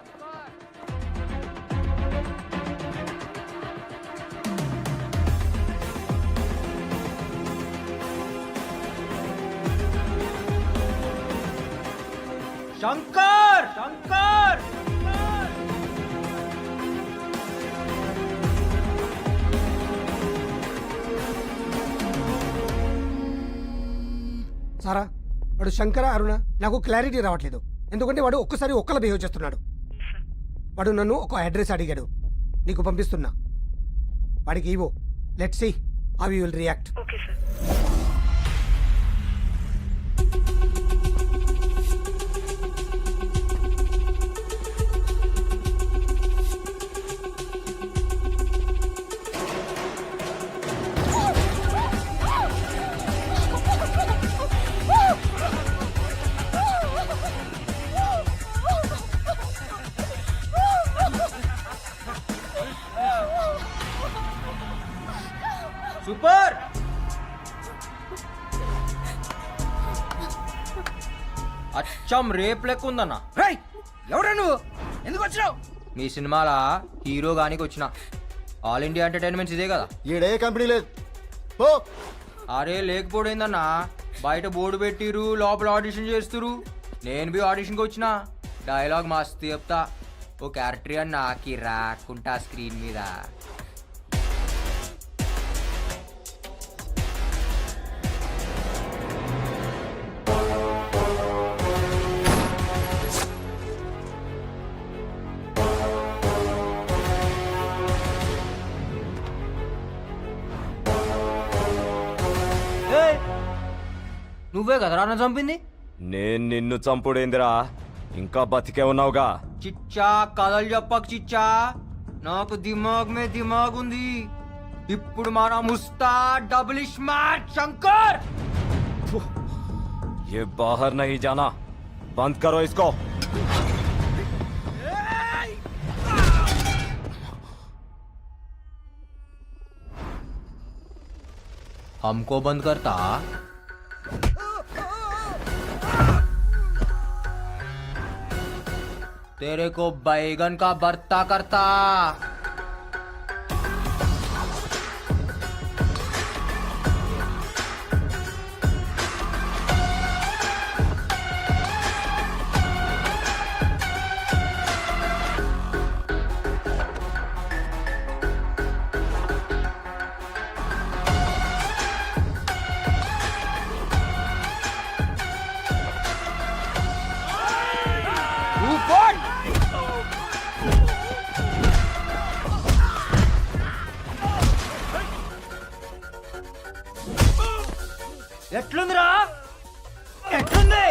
Speaker 7: శంకర్ శంకర్
Speaker 9: సారా, వాడు శంకర అరుణ నాకు క్లారిటీ రావట్లేదు. ఎందుకంటే వాడు ఒక్కసారి ఒక్కలా బిహేవ్ చేస్తున్నాడు. వాడు నన్ను ఒక అడ్రస్ అడిగాడు, నీకు పంపిస్తున్నా. వాడికి ఇవో, let's see how you will react.
Speaker 13: Okay sir.
Speaker 7: Super. అచ్చం రేప్ లెక్క ఉందన్న.
Speaker 6: ఎవరా నువ్వు? ఎందుకు వచ్చినావు?
Speaker 7: మీ సినిమాల హీరో గానికి వచ్చిన. ఆల్ ఇండియా ఎంటర్టైన్మెంట్స్ ఇదే కదా.
Speaker 12: ఈడే కంపెనీ లేదు.
Speaker 7: అరే లేకపోయిందన్నా, బయట బోర్డు పెట్టిరు, లోపల ఆడిషన్ చేస్తురు. నేను బి ఆడిషన్కి వచ్చిన. డైలాగ్ మస్తు చెప్తా. ఓ క్యారెక్టర్ అన్న రాకుంటా స్క్రీన్ మీద. నువ్వే కదరా నన్ను చంపింది?
Speaker 8: నేను నిన్ను చంపుడేందిరా, ఇంకా బతికే ఉన్నావుగా.
Speaker 7: చిచ్చా కథలు చెప్పకు చిచ్చా, నాకు దిమాగ్ మే దిమాగ్ ఉంది. ఇప్పుడు మన ముస్తా డబుల్ స్మార్ట్ శంకర్.
Speaker 8: ये बाहर नहीं जाना, बंद करो इसको.
Speaker 7: हमको बंद करता? तेरे को बैगन का भरता करता. ఎట్లుందిరా? ఎట్లుంది?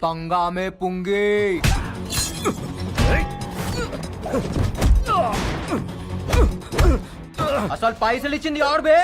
Speaker 7: గంగా మే పుంగి. అసలు పైసలు ఇచ్చింది ఎవరు బే?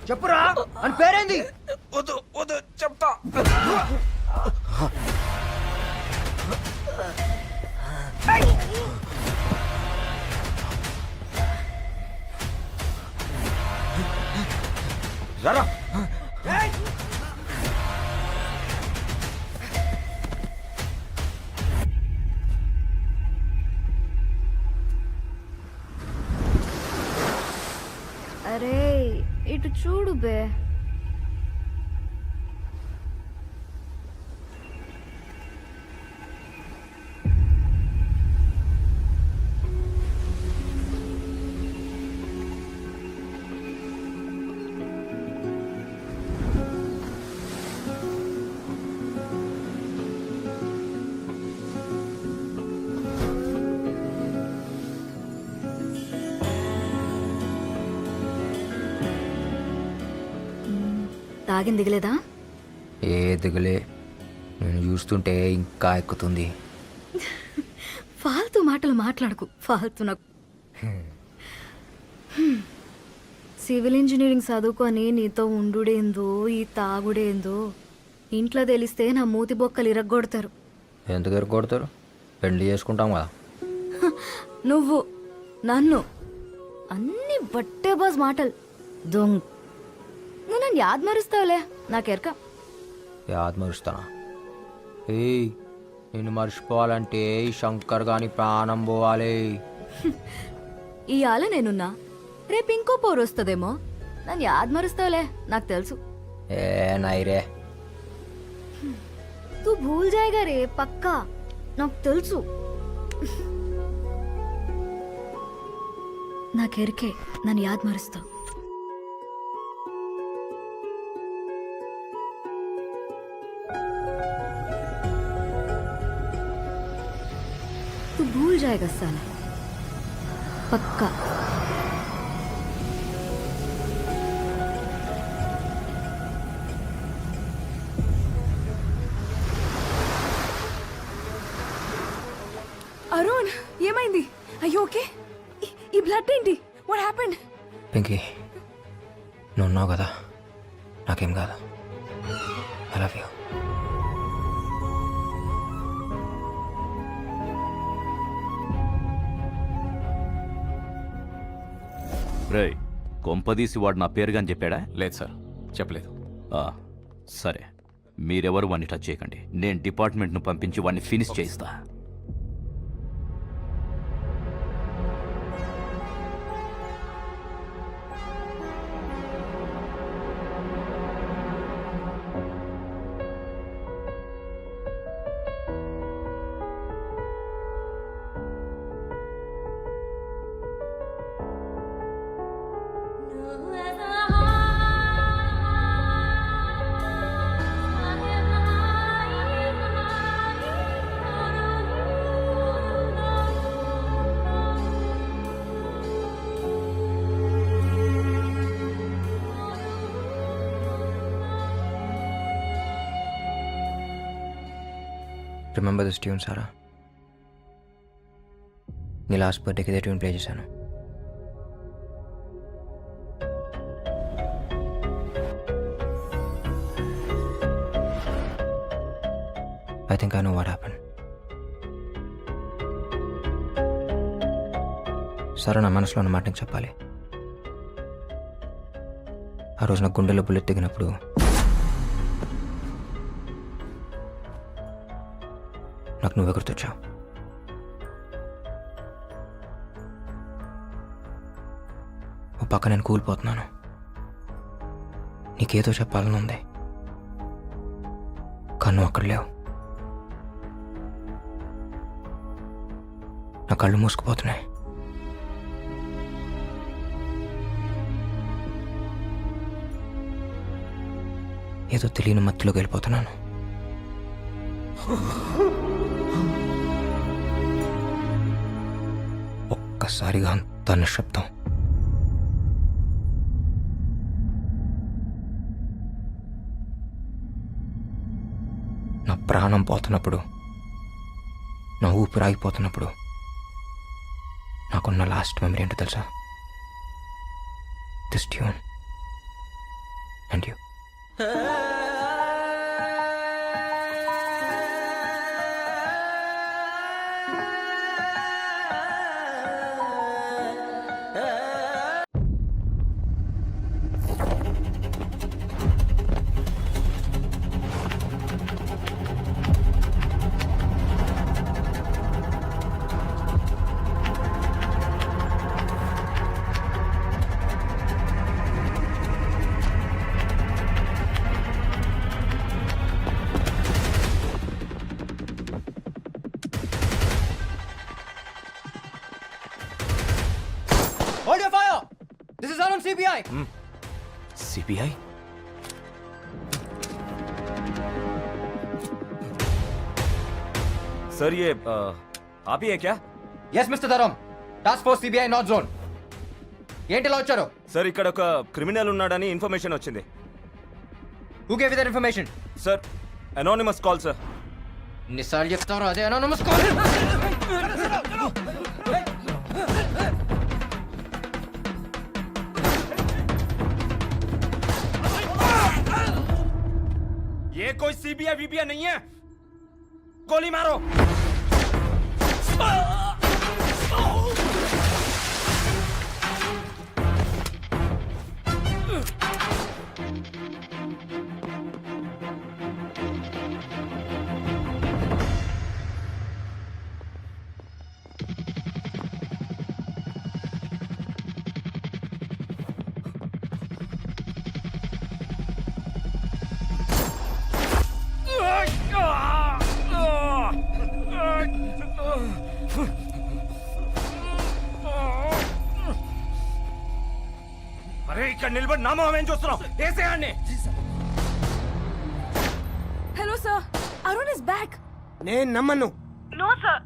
Speaker 7: చెప్పురా అని పేరేంది?
Speaker 6: వద్దు వద్దు చెప్తా.
Speaker 5: రారా.
Speaker 3: అరే ఇటు చూడు బే. తాగింది దిగలేదా?
Speaker 7: ఏ దిగలే, నేను చూస్తుంటే ఇంకా ఎక్కుతుంది.
Speaker 3: ఫాల్తూ మాటలు మాట్లాడకు, ఫాల్తూ నాకు. సివిల్ ఇంజనీరింగ్ చదువుకొని నీతో ఉండుడేందో ఈ తాగుడేందో ఇంట్లో తెలిస్తే నా మూతి బొక్కలు ఇరగ్గొడతారు.
Speaker 7: ఎందుకు ఎరగొడతారు? పెళ్లి చేసుకుంటాం కదా.
Speaker 3: నువ్వు నన్ను అన్ని బట్టే బాజ్ మాటలు దొంగ. నువ్వు నన్ను యాద్ మరుస్తావులే, నాకెరక.
Speaker 7: యాద్ మరుస్తానా? ఏయ్, నేను మర్చిపోవాలంటే ఈ శంకర్ గాని ప్రాణం పోవాలి.
Speaker 3: ఇవాళ నేనున్నా, రేపు ఇంకో పోరు వస్తుందేమో. నన్ను యాద్ మరుస్తావులే, నాకు తెలుసు.
Speaker 7: ఏ నైరే,
Speaker 3: తూ భూల్ జాయిగా రే, పక్కా నాకు తెలుసు. నాకెరికే నన్ను యాద్ మరుస్తావు. तू भूल जाएगा साला, पक्का.
Speaker 4: అరుణ్ ఏమైంది? అయ్యో ఓకే. ఈ బ్లడ్ ఏంటి? What happened?
Speaker 7: పింకీ, నువ్వు ఉన్నావు కదా, నాకేం కాదు. I love you.
Speaker 11: రే, కొంపదీసి వాడు నా పేరుగాని చెప్పాడా?
Speaker 8: లేదు సార్, చెప్పలేదు.
Speaker 11: సరే, మీరెవరు వాడిని టచ్ చేయకండి. నేను డిపార్ట్మెంట్ను పంపించి వాడిని ఫినిష్ చేయిస్తా.
Speaker 7: రిమెంబర్ దిస్ ట్యూన్ సారా? నీ లాస్ట్ బర్త్డేకి ఇదే ట్యూన్ ప్లే చేశాను. I think I know what happen. సరే, నా మనసులో ఉన్న మాట నీకు చెప్పాలి. ఆ రోజు నా గుండెలో బుల్లెట్ దిగినప్పుడు నాకు నువ్వే గుర్తొచ్చావు. పక్క నేను కూలిపోతున్నాను. నీకేదో చెప్పాలని ఉంది, కానీ నువ్వు అక్కడ లేవు. నా కళ్ళు మూసుకుపోతున్నాయి. ఏదో తెలియని మత్తులోకి వెళ్ళిపోతున్నాను. ఒక్కసారిగా అంత నిశ్శబ్దం. నా ప్రాణం పోతున్నప్పుడు, నా ఊపిరి ఆగిపోతున్నప్పుడు నాకున్న లాస్ట్ మెమరీ ఏంటో తెలుసా? This tune and you. Hold your fire! This is Arun, CBI!
Speaker 8: CBI?
Speaker 6: Sir ये आप ही है क्या?
Speaker 7: Yes, Mr. Dharam. Task Force CBI North Zone. ఏంటి ఇలా వచ్చారు?
Speaker 6: సార్ ఇక్కడ ఒక క్రిమినల్ ఉన్నాడని ఇన్ఫర్మేషన్ వచ్చింది.
Speaker 7: Who gave you that information?
Speaker 6: Sir anonymous call sir.
Speaker 7: ఎన్నిసార్లు చెప్తారో అదే anonymous call.
Speaker 6: ये कोई सीबीआई वीबीआई नहीं है. गोली मारो. అరే ఇక్కడ నిలబడి నామో ఏం చూస్తున్నావు? వేసేయండి.
Speaker 4: Hello sir, Arun is back.
Speaker 9: నేను నమ్మను.
Speaker 13: No sir.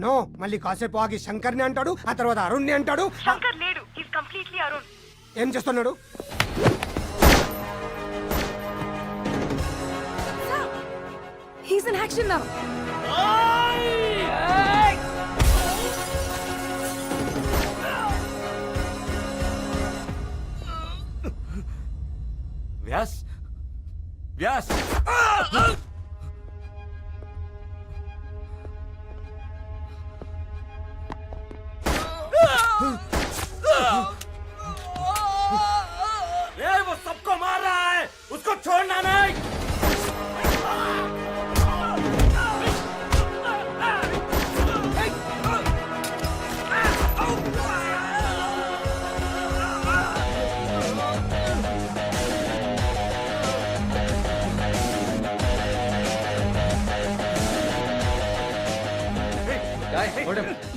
Speaker 9: నో, మళ్ళీ కాసేపు ఆగి శంకర్ని అంటాడు, ఆ తర్వాత అరుణ్ని అంటాడు.
Speaker 13: శంకర్ లేడు. He's completely Arun.
Speaker 9: ఏం చేస్తున్నాడు?
Speaker 4: He's in action now.
Speaker 6: Vyas Vyas वो सबको मार रहा है, उसको छोड़ना नहीं.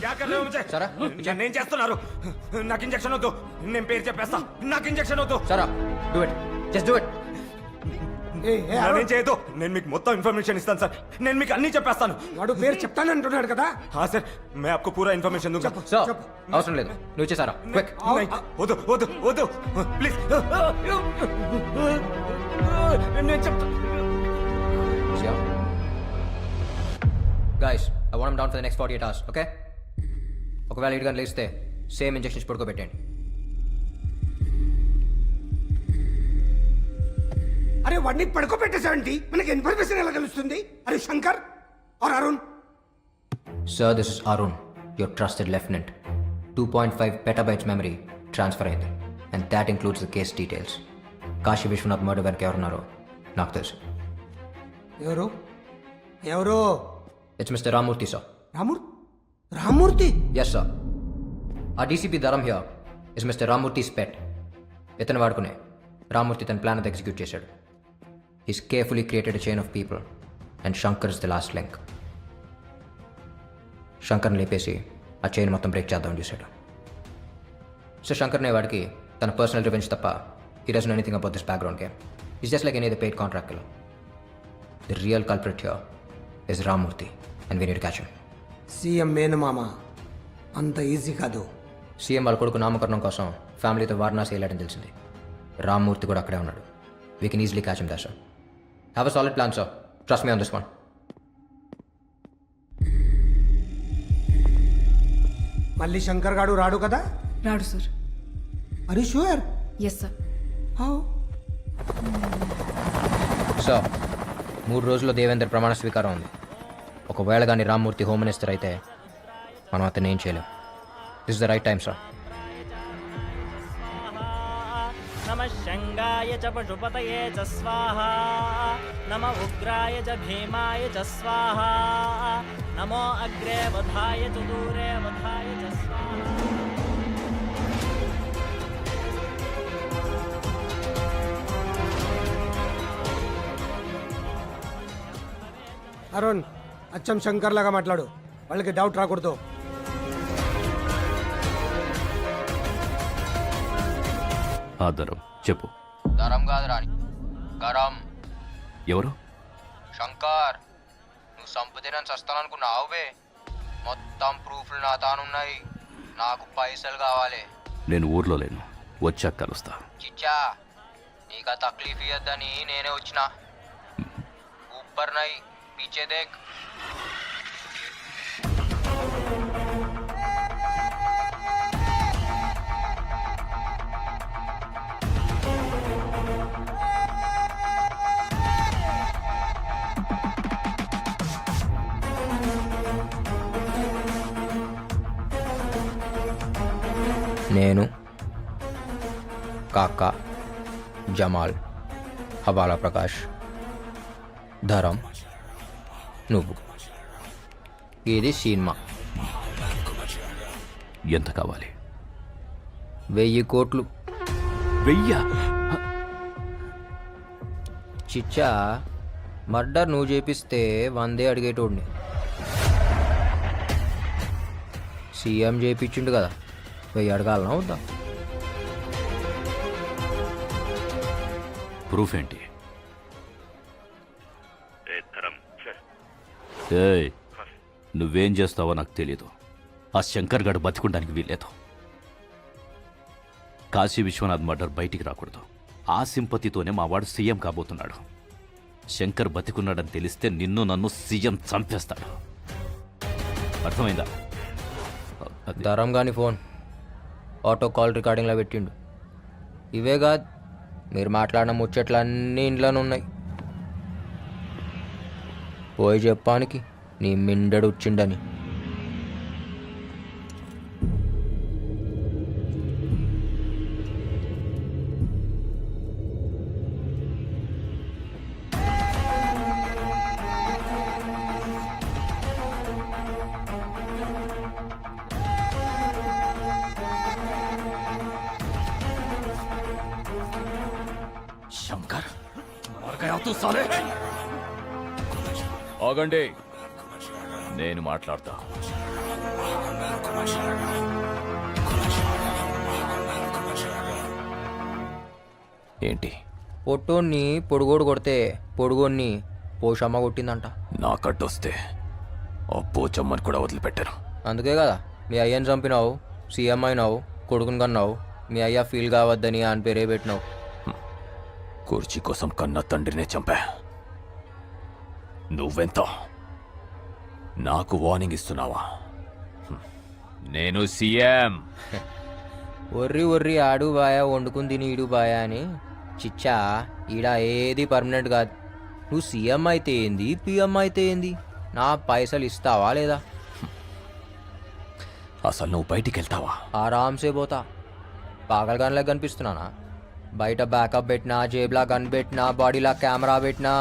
Speaker 6: क्या कर रहे हो मुझे?
Speaker 7: సరా
Speaker 6: నేను చేస్తున్నారు. నాకు ఇంజెక్షన్ వద్దు. నేను పేరు చెప్పేస్తా. నాకు ఇంజెక్షన్ వద్దు.
Speaker 7: సరా do it, just do it.
Speaker 6: నేను చేయదు. నేను మీకు మొత్తం ఇన్ఫర్మేషన్ ఇస్తాను సార్. నేను మీకు అన్ని చెప్పేస్తాను.
Speaker 9: వాడు పేరు చెప్తానంటున్నాడు కదా.
Speaker 6: हाँ सर, मैं आपको पूरा इन्फॉर्मेशन दूंगा.
Speaker 7: సో అవసరం లేదు, నువ్వు ఇచ్చేసారా క్విక్.
Speaker 6: వద్దు వద్దు వద్దు ప్లీజ్. నేను చెప్తా.
Speaker 7: Guys, I want down for the next 48 hours, okay? ఒకవేళ 8 గంటలు ఇస్తే సేమ్ ఇంజెక్షన్స్ పడుకోబెట్టండి.
Speaker 9: అరే వాడిని పడుకోబెట్టేసావంటి, మనకి ఇన్ఫర్మేషన్ ఎలా తెలుస్తుంది? అరే Shankar or Arun?
Speaker 7: Sir, this is Arun, your trusted lieutenant. 2.5 petabytes memory transfer అయింది, and that includes the case details. Kashi Vishwanath murder వెనక ఎవరున్నారో నాకు తెలుసు.
Speaker 9: ఎవరు ఎవరు?
Speaker 7: It's mister Ramurthy sir.
Speaker 9: Ramurthy?
Speaker 7: Yes sir. ఆ DCP Dharam here is mister Rammurthy స్పెట్. ఇతను వాడుకునే రామ్మూర్తి తన ప్లాన్ అంతా ఎగ్జిక్యూట్ చేశాడు. He's carefully created a chain of people and Shankar is the last link. శంకర్ని లేపేసి ఆ చైన్ మొత్తం బ్రేక్ చేద్దామని చూశాడు. సో శంకర్నే వాడికి తన పర్సనల్ రివెంజ్ తప్ప he doesn't know anything about this background game. He's just like any other paid contract killer. The real culprit here is Ramurthy, and we need to catch him.
Speaker 9: CM మేనమామ అంత ఈజీ కాదు.
Speaker 7: సీఎం వాళ్ళ కొడుకు నామకరణం కోసం ఫ్యామిలీతో వారణాసి వెళ్ళాడని తెలిసింది. రామ్మూర్తి కూడా అక్కడే ఉన్నాడు. We can easily catch him there, sir. Have a solid plan, sir. Trust me on this one.
Speaker 9: మళ్ళీ శంకర్ గాడు రాడు కదా?
Speaker 4: రాడు సార్.
Speaker 9: అరే షూర్?
Speaker 4: Yes sir.
Speaker 7: సో 3 రోజుల్లో దేవేంద్ర ప్రమాణ స్వీకారం ఉంది. ఒకవేళ కానీ రామ్మూర్తి హోమ్ మినిస్టర్ అయితే మనం అతను ఏం చేయలేం. This is the right time, sir.
Speaker 6: నమ శంగాయ చ పశుపతయే చ స్వాహా, నమ ఉగ్రాయ చ భీమాయ చ స్వాహా, నమో అగ్రే వధాయ చ దూరే వధాయ చ స్వాహా.
Speaker 9: అరుణ్ అచ్చం శంకర్ లాగా మాట్లాడు, వాళ్ళకి డౌట్ రాకూడదు.
Speaker 11: ఆధారం చెప్పు.
Speaker 7: దరం కాదు రాని గరం.
Speaker 11: ఎవరు?
Speaker 7: శంకర్, నువ్వు సంపదినని చస్తాననుకున్నావు బే. మొత్తం ప్రూఫ్లు నా తానున్నాయి. నాకు పైసలు కావాలి.
Speaker 11: నేను ఊర్లో లేను, వచ్చాక కలుస్తా.
Speaker 7: చిచ్చా, నీకు ఆ తక్లీఫ్ ఇయ్యద్దని నేనే వచ్చిన. ఊపర్ నై పీచే దేఖ్. నేను, కాకా, జమాల్, హవాలా ప్రకాష్, ధరం, నువ్వు. ఇది సినిమా.
Speaker 11: ఎంత కావాలి?
Speaker 7: 1000 కోట్లు.
Speaker 11: 1000?
Speaker 7: చిచ్చా, మర్డర్ నువ్వు చేపిస్తే 100 అడిగేటోడిని. సీఎం చేయించిండు కదా, 1000 అడగాలనా వద్దా?
Speaker 11: ప్రూఫ్ ఏంటి? ఏయ్, నువ్వేం చేస్తావో నాకు తెలీదు. ఆ శంకర్ గడు బతికుండానికి వీల్లేదు. కాశీ విశ్వనాథ్ మర్డర్ బయటికి రాకూడదు. ఆ సింపతితోనే మా వాడు సీఎం కాబోతున్నాడు. శంకర్ బతికున్నాడని తెలిస్తే నిన్ను నన్ను సీఎం చంపేస్తాడు. అర్థమైందా?
Speaker 7: ధరం గాని ఫోన్ ఆటో కాల్ రికార్డింగ్లో పెట్టిండు. ఇవే కాదు, మీరు మాట్లాడిన ముచ్చట్లు అన్నీ ఇంట్లోనే ఉన్నాయి. పోయి చెప్పానికి నీ మిండడు వచ్చిండని.
Speaker 8: శంకర్, ఆగండి, నేను మాట్లాడతా. ఏంటి?
Speaker 7: పొట్టోన్ని పొడుగోడు కొడితే పొడుగోన్ని పోషమ్మ కొట్టిందంట.
Speaker 8: నా కట్టొస్తే ఆ పోచమ్మని కూడా వదిలిపెట్టాను.
Speaker 7: అందుకే కదా మీ అయ్యని చంపినావు, సీఎం అయినావు, కొడుకుని కన్నావు. మీ అయ్య ఫీల్ కావద్దని అని పేరే పెట్టినావు.
Speaker 8: కుర్చీ కోసం కన్న తండ్రినే చంపా. నువ్వెంత నాకు వార్నింగ్ ఇస్తున్నావా? నేను సీఎం.
Speaker 7: ఒర్రి ఒర్రి ఆడు బాయా, వండుకుని తిని ఈడు బాయా అని. చిచ్చా, ఈడ ఏది పర్మనెంట్ కాదు. నువ్వు సీఎం అయితే ఏంది, పిఎం అయితే ఏంది, నా పైసలు ఇస్తావా లేదా?
Speaker 8: అసలు నువ్వు బయటికి వెళ్తావా?
Speaker 7: ఆరామ్సే పోతా. పాగలగానిలా కనిపిస్తున్నానా? బయట బ్యాకప్ పెట్టినా, జేబులా గన్ పెట్టినా, బాడీలా కెమెరా పెట్టినా,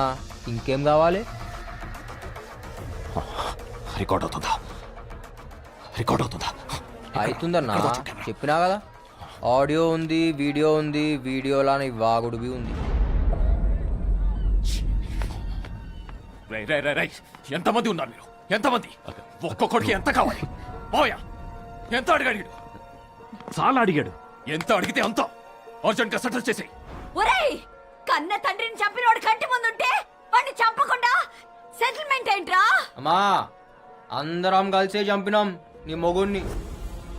Speaker 7: ఇంకేం కావాలి?
Speaker 8: రికార్డ్ అవుతుందా?
Speaker 7: అవుతుందన్నా, చెప్పినా కదా. ఆడియో ఉంది, వీడియో ఉంది, వీడియోలానే వాగుడువి ఉంది.
Speaker 11: ఎంతమంది ఉన్నారు మీరు? ఎంతమంది? ఒక్కొక్కడికి ఎంత కావాలి? పోయా ఎంత అడిగాడు? చాలా అడిగాడు. ఎంత అడిగితే అంత అర్జెంట్ గా సెటిల్ చేసేయ్.
Speaker 2: ఒరేయ్, కన్న తండ్రిని చంపినోడు కంటి ముందుంటే వాడిని చంపకుండా సెటిల్మెంట్ ఏంట్రా?
Speaker 7: అమ్మా, అందరం కలిసే చంపినాం నీ మొగుడిని.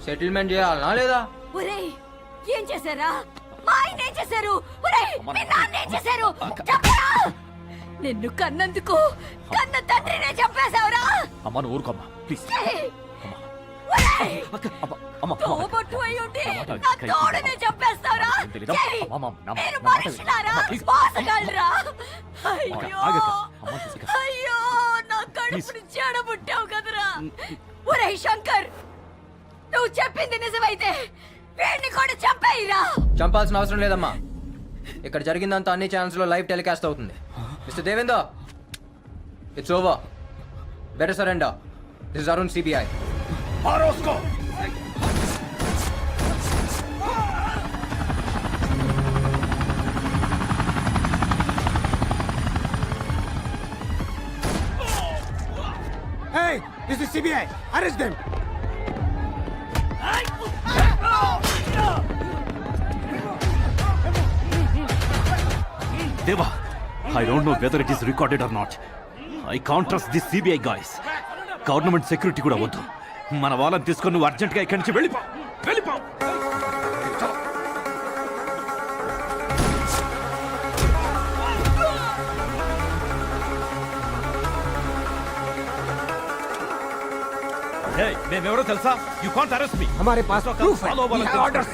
Speaker 7: సెటిల్మెంట్ చేయాలనా లేదా?
Speaker 2: ఒరేయ్, ఏం చేశారా? మా ఆయన ఏం చేశారు? ఒరేయ్, మీ నాన్న ఏం చేశారు? చెప్పరా? నిన్ను కన్నందుకు కన్న తండ్రినే చంపేశావురా?
Speaker 11: అమ్మ నువ్వు ఊరుకోమ్మా ప్లీజ్.
Speaker 2: ఒరేయ్, తోబొట్టు అయి ఉండి నా తోడునే చంపేస్తావురా? చెయ్, మీరు మనుషులారా? మోసగాళ్ళరా? అయ్యో అయ్యో, నా కడుపుని చెడబుట్టావు కదరా. ఒరేయ్ శంకర్, నువ్వు చెప్పింది నిజమైతే వీడిని కూడా చంపేయిరా.
Speaker 7: చంపాల్సిన అవసరం లేదమ్మా. ఇక్కడ జరిగిందంతా అన్ని ఛానల్స్ లో లైవ్ టెలికాస్ట్ అవుతుంది. Mister Devender, it's over. Better surrender. This is Arun, CBI.
Speaker 9: Hey, this is CBI. Arrest them.
Speaker 11: Deva, I don't know whether it is recorded or not. I can't trust this CBI guys. Government security కూడా వద్దు. మన వాళ్ళని తీసుకొని నువ్వు అర్జెంట్గా ఇక్కడి నుంచి వెళ్ళిపో. మేమెవరో తెలుసా? యూ కాంట్ అరెస్ట్ మీ.
Speaker 9: हमारे पास proof है. We have orders.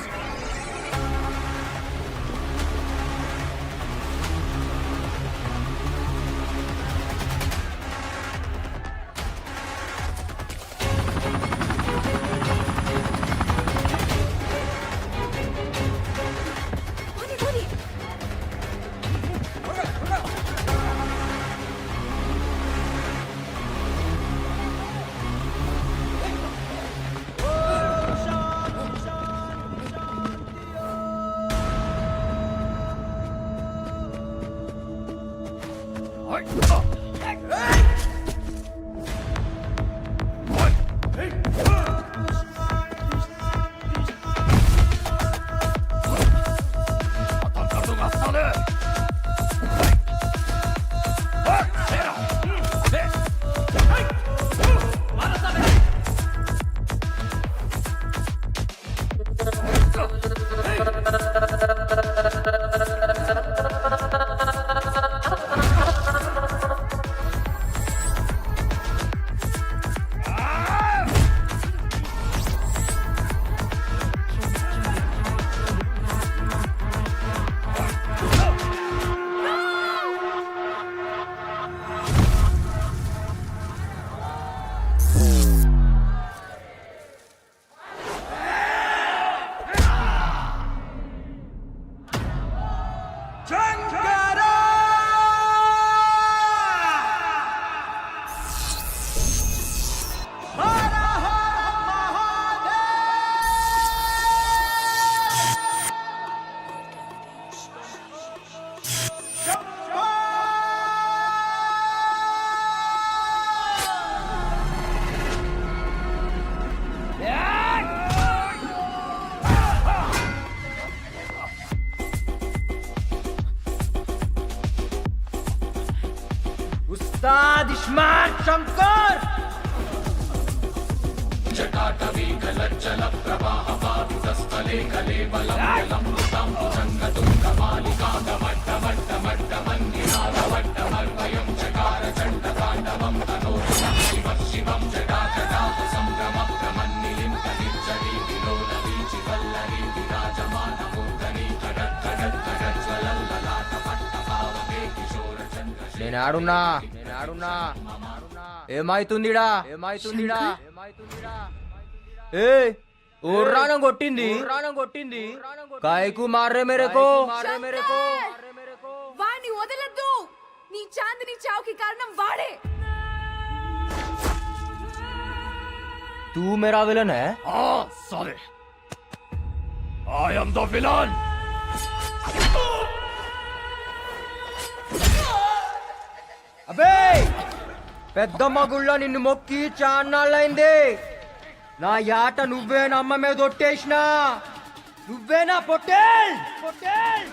Speaker 7: Ustaad iSmart Shankar. నేను ఆడున్నా. ఏమైతుందిడా? ఏ ఊర్రానం కొట్టింది. కాయకు మారే మేరేకో.
Speaker 4: వాణ్ణి వదలద్దు. నీ చాందిని చావుకి కారణం వాడే.
Speaker 7: तू मेरा विलन है?
Speaker 11: Sorry.
Speaker 8: I am the villain.
Speaker 7: అబే పెద్దమ్మ గుళ్ళో నిన్ను మొక్కి చాన్నాళ్ళైంది. నా యాట నువ్వే నమ్మ మీద ఒట్టేసినా. నువ్వేనా పొట్టేల్ పొట్టేల్.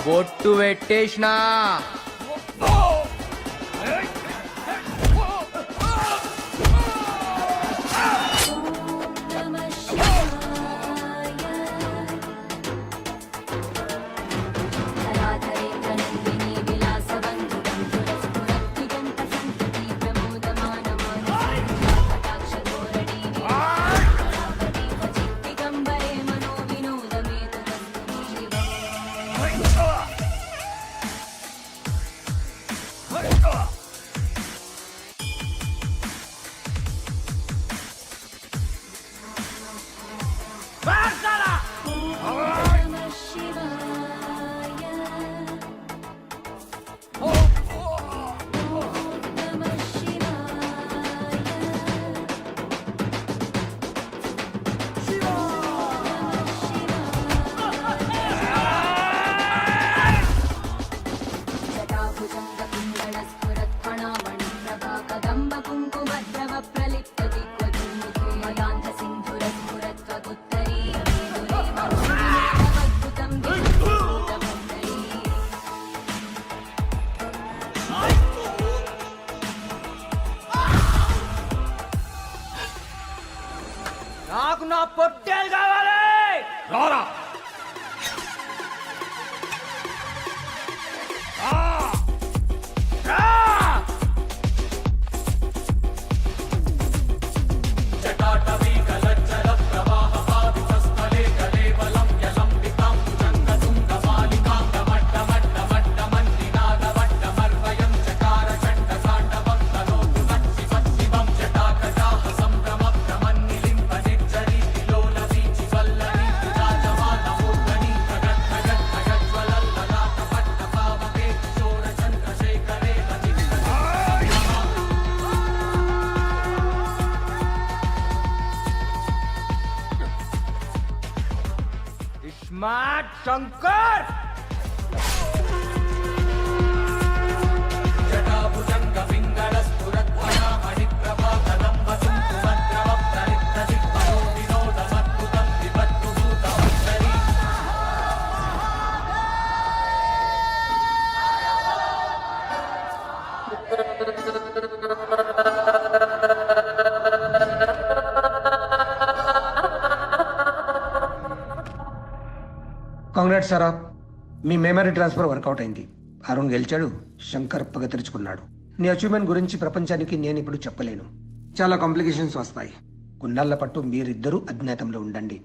Speaker 7: బొట్టు పెట్టేసినా. నాకు నా పొట్టేలు కావాలి.
Speaker 8: రారా.
Speaker 7: స్మార్ట్ శంకర్.
Speaker 9: కాంగ్రాట్స్ సారా, మీ మెమరీ ట్రాన్స్ఫర్ వర్కౌట్ అయింది. అరుణ్ గెలిచాడు, శంకర్ పగ తెరుచుకున్నాడు. నీ అచీవ్మెంట్ గురించి ప్రపంచానికి నేను ఇప్పుడు చెప్పలేను. చాలా కాంప్లికేషన్స్ వస్తాయి. కొన్నాళ్ల పట్టు మీరిద్దరూ అజ్ఞాతంలో ఉండండి.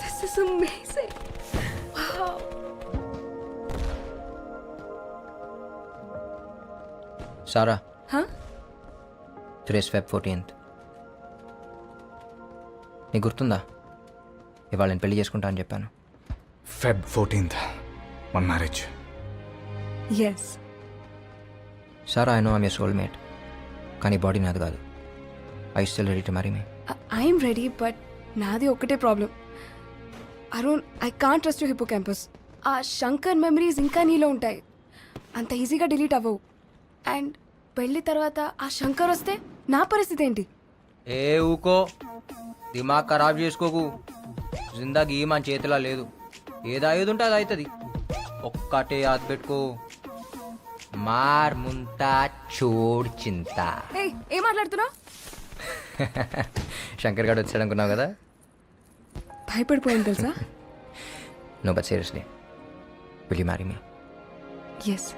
Speaker 4: This is amazing. Wow.
Speaker 7: Sara, today's Feb 14th. నీకు గుర్తుందా ఇవాళ నేను పెళ్లి చేసుకుంటా అని చెప్పాను.
Speaker 5: Feb 14th, మన marriage.
Speaker 4: Yes.
Speaker 7: Sir I know I'm your soulmate, కానీ బాడీ నాది కాదు. I still ready to marry me?
Speaker 4: I'm ready, but నాది ఒక్కటే problem. Arun, I can't trust you hippocampus. ఆ శంకర్ మెమరీస్ ఇంకా నీలో ఉంటాయి, అంత ఈజీగా డిలీట్ అవ్వవు. అండ్ పెళ్లి తర్వాత ఆ శంకర్ వస్తే నా పరిస్థితి ఏంటి?
Speaker 7: ఏ ఊకో, దిమాగ్ ఖరాబ్ చేసుకోకు. జిందగీ మన చేతిలో లేదు, ఏది అయ్యేది ఉంటే అది అవుతుంది. ఒక్కటే యాద్ పెట్టుకో, మార్ ముంతా చోడ్ చింత.
Speaker 4: ఏయ్, ఏం మాట్లాడుతున్నావు?
Speaker 7: శంకర్ గారు వచ్చాడు అనుకున్నావు కదా.
Speaker 4: భయపడిపోయింది తెలుసా?
Speaker 7: No but seriously, will you marry me?
Speaker 4: Yes.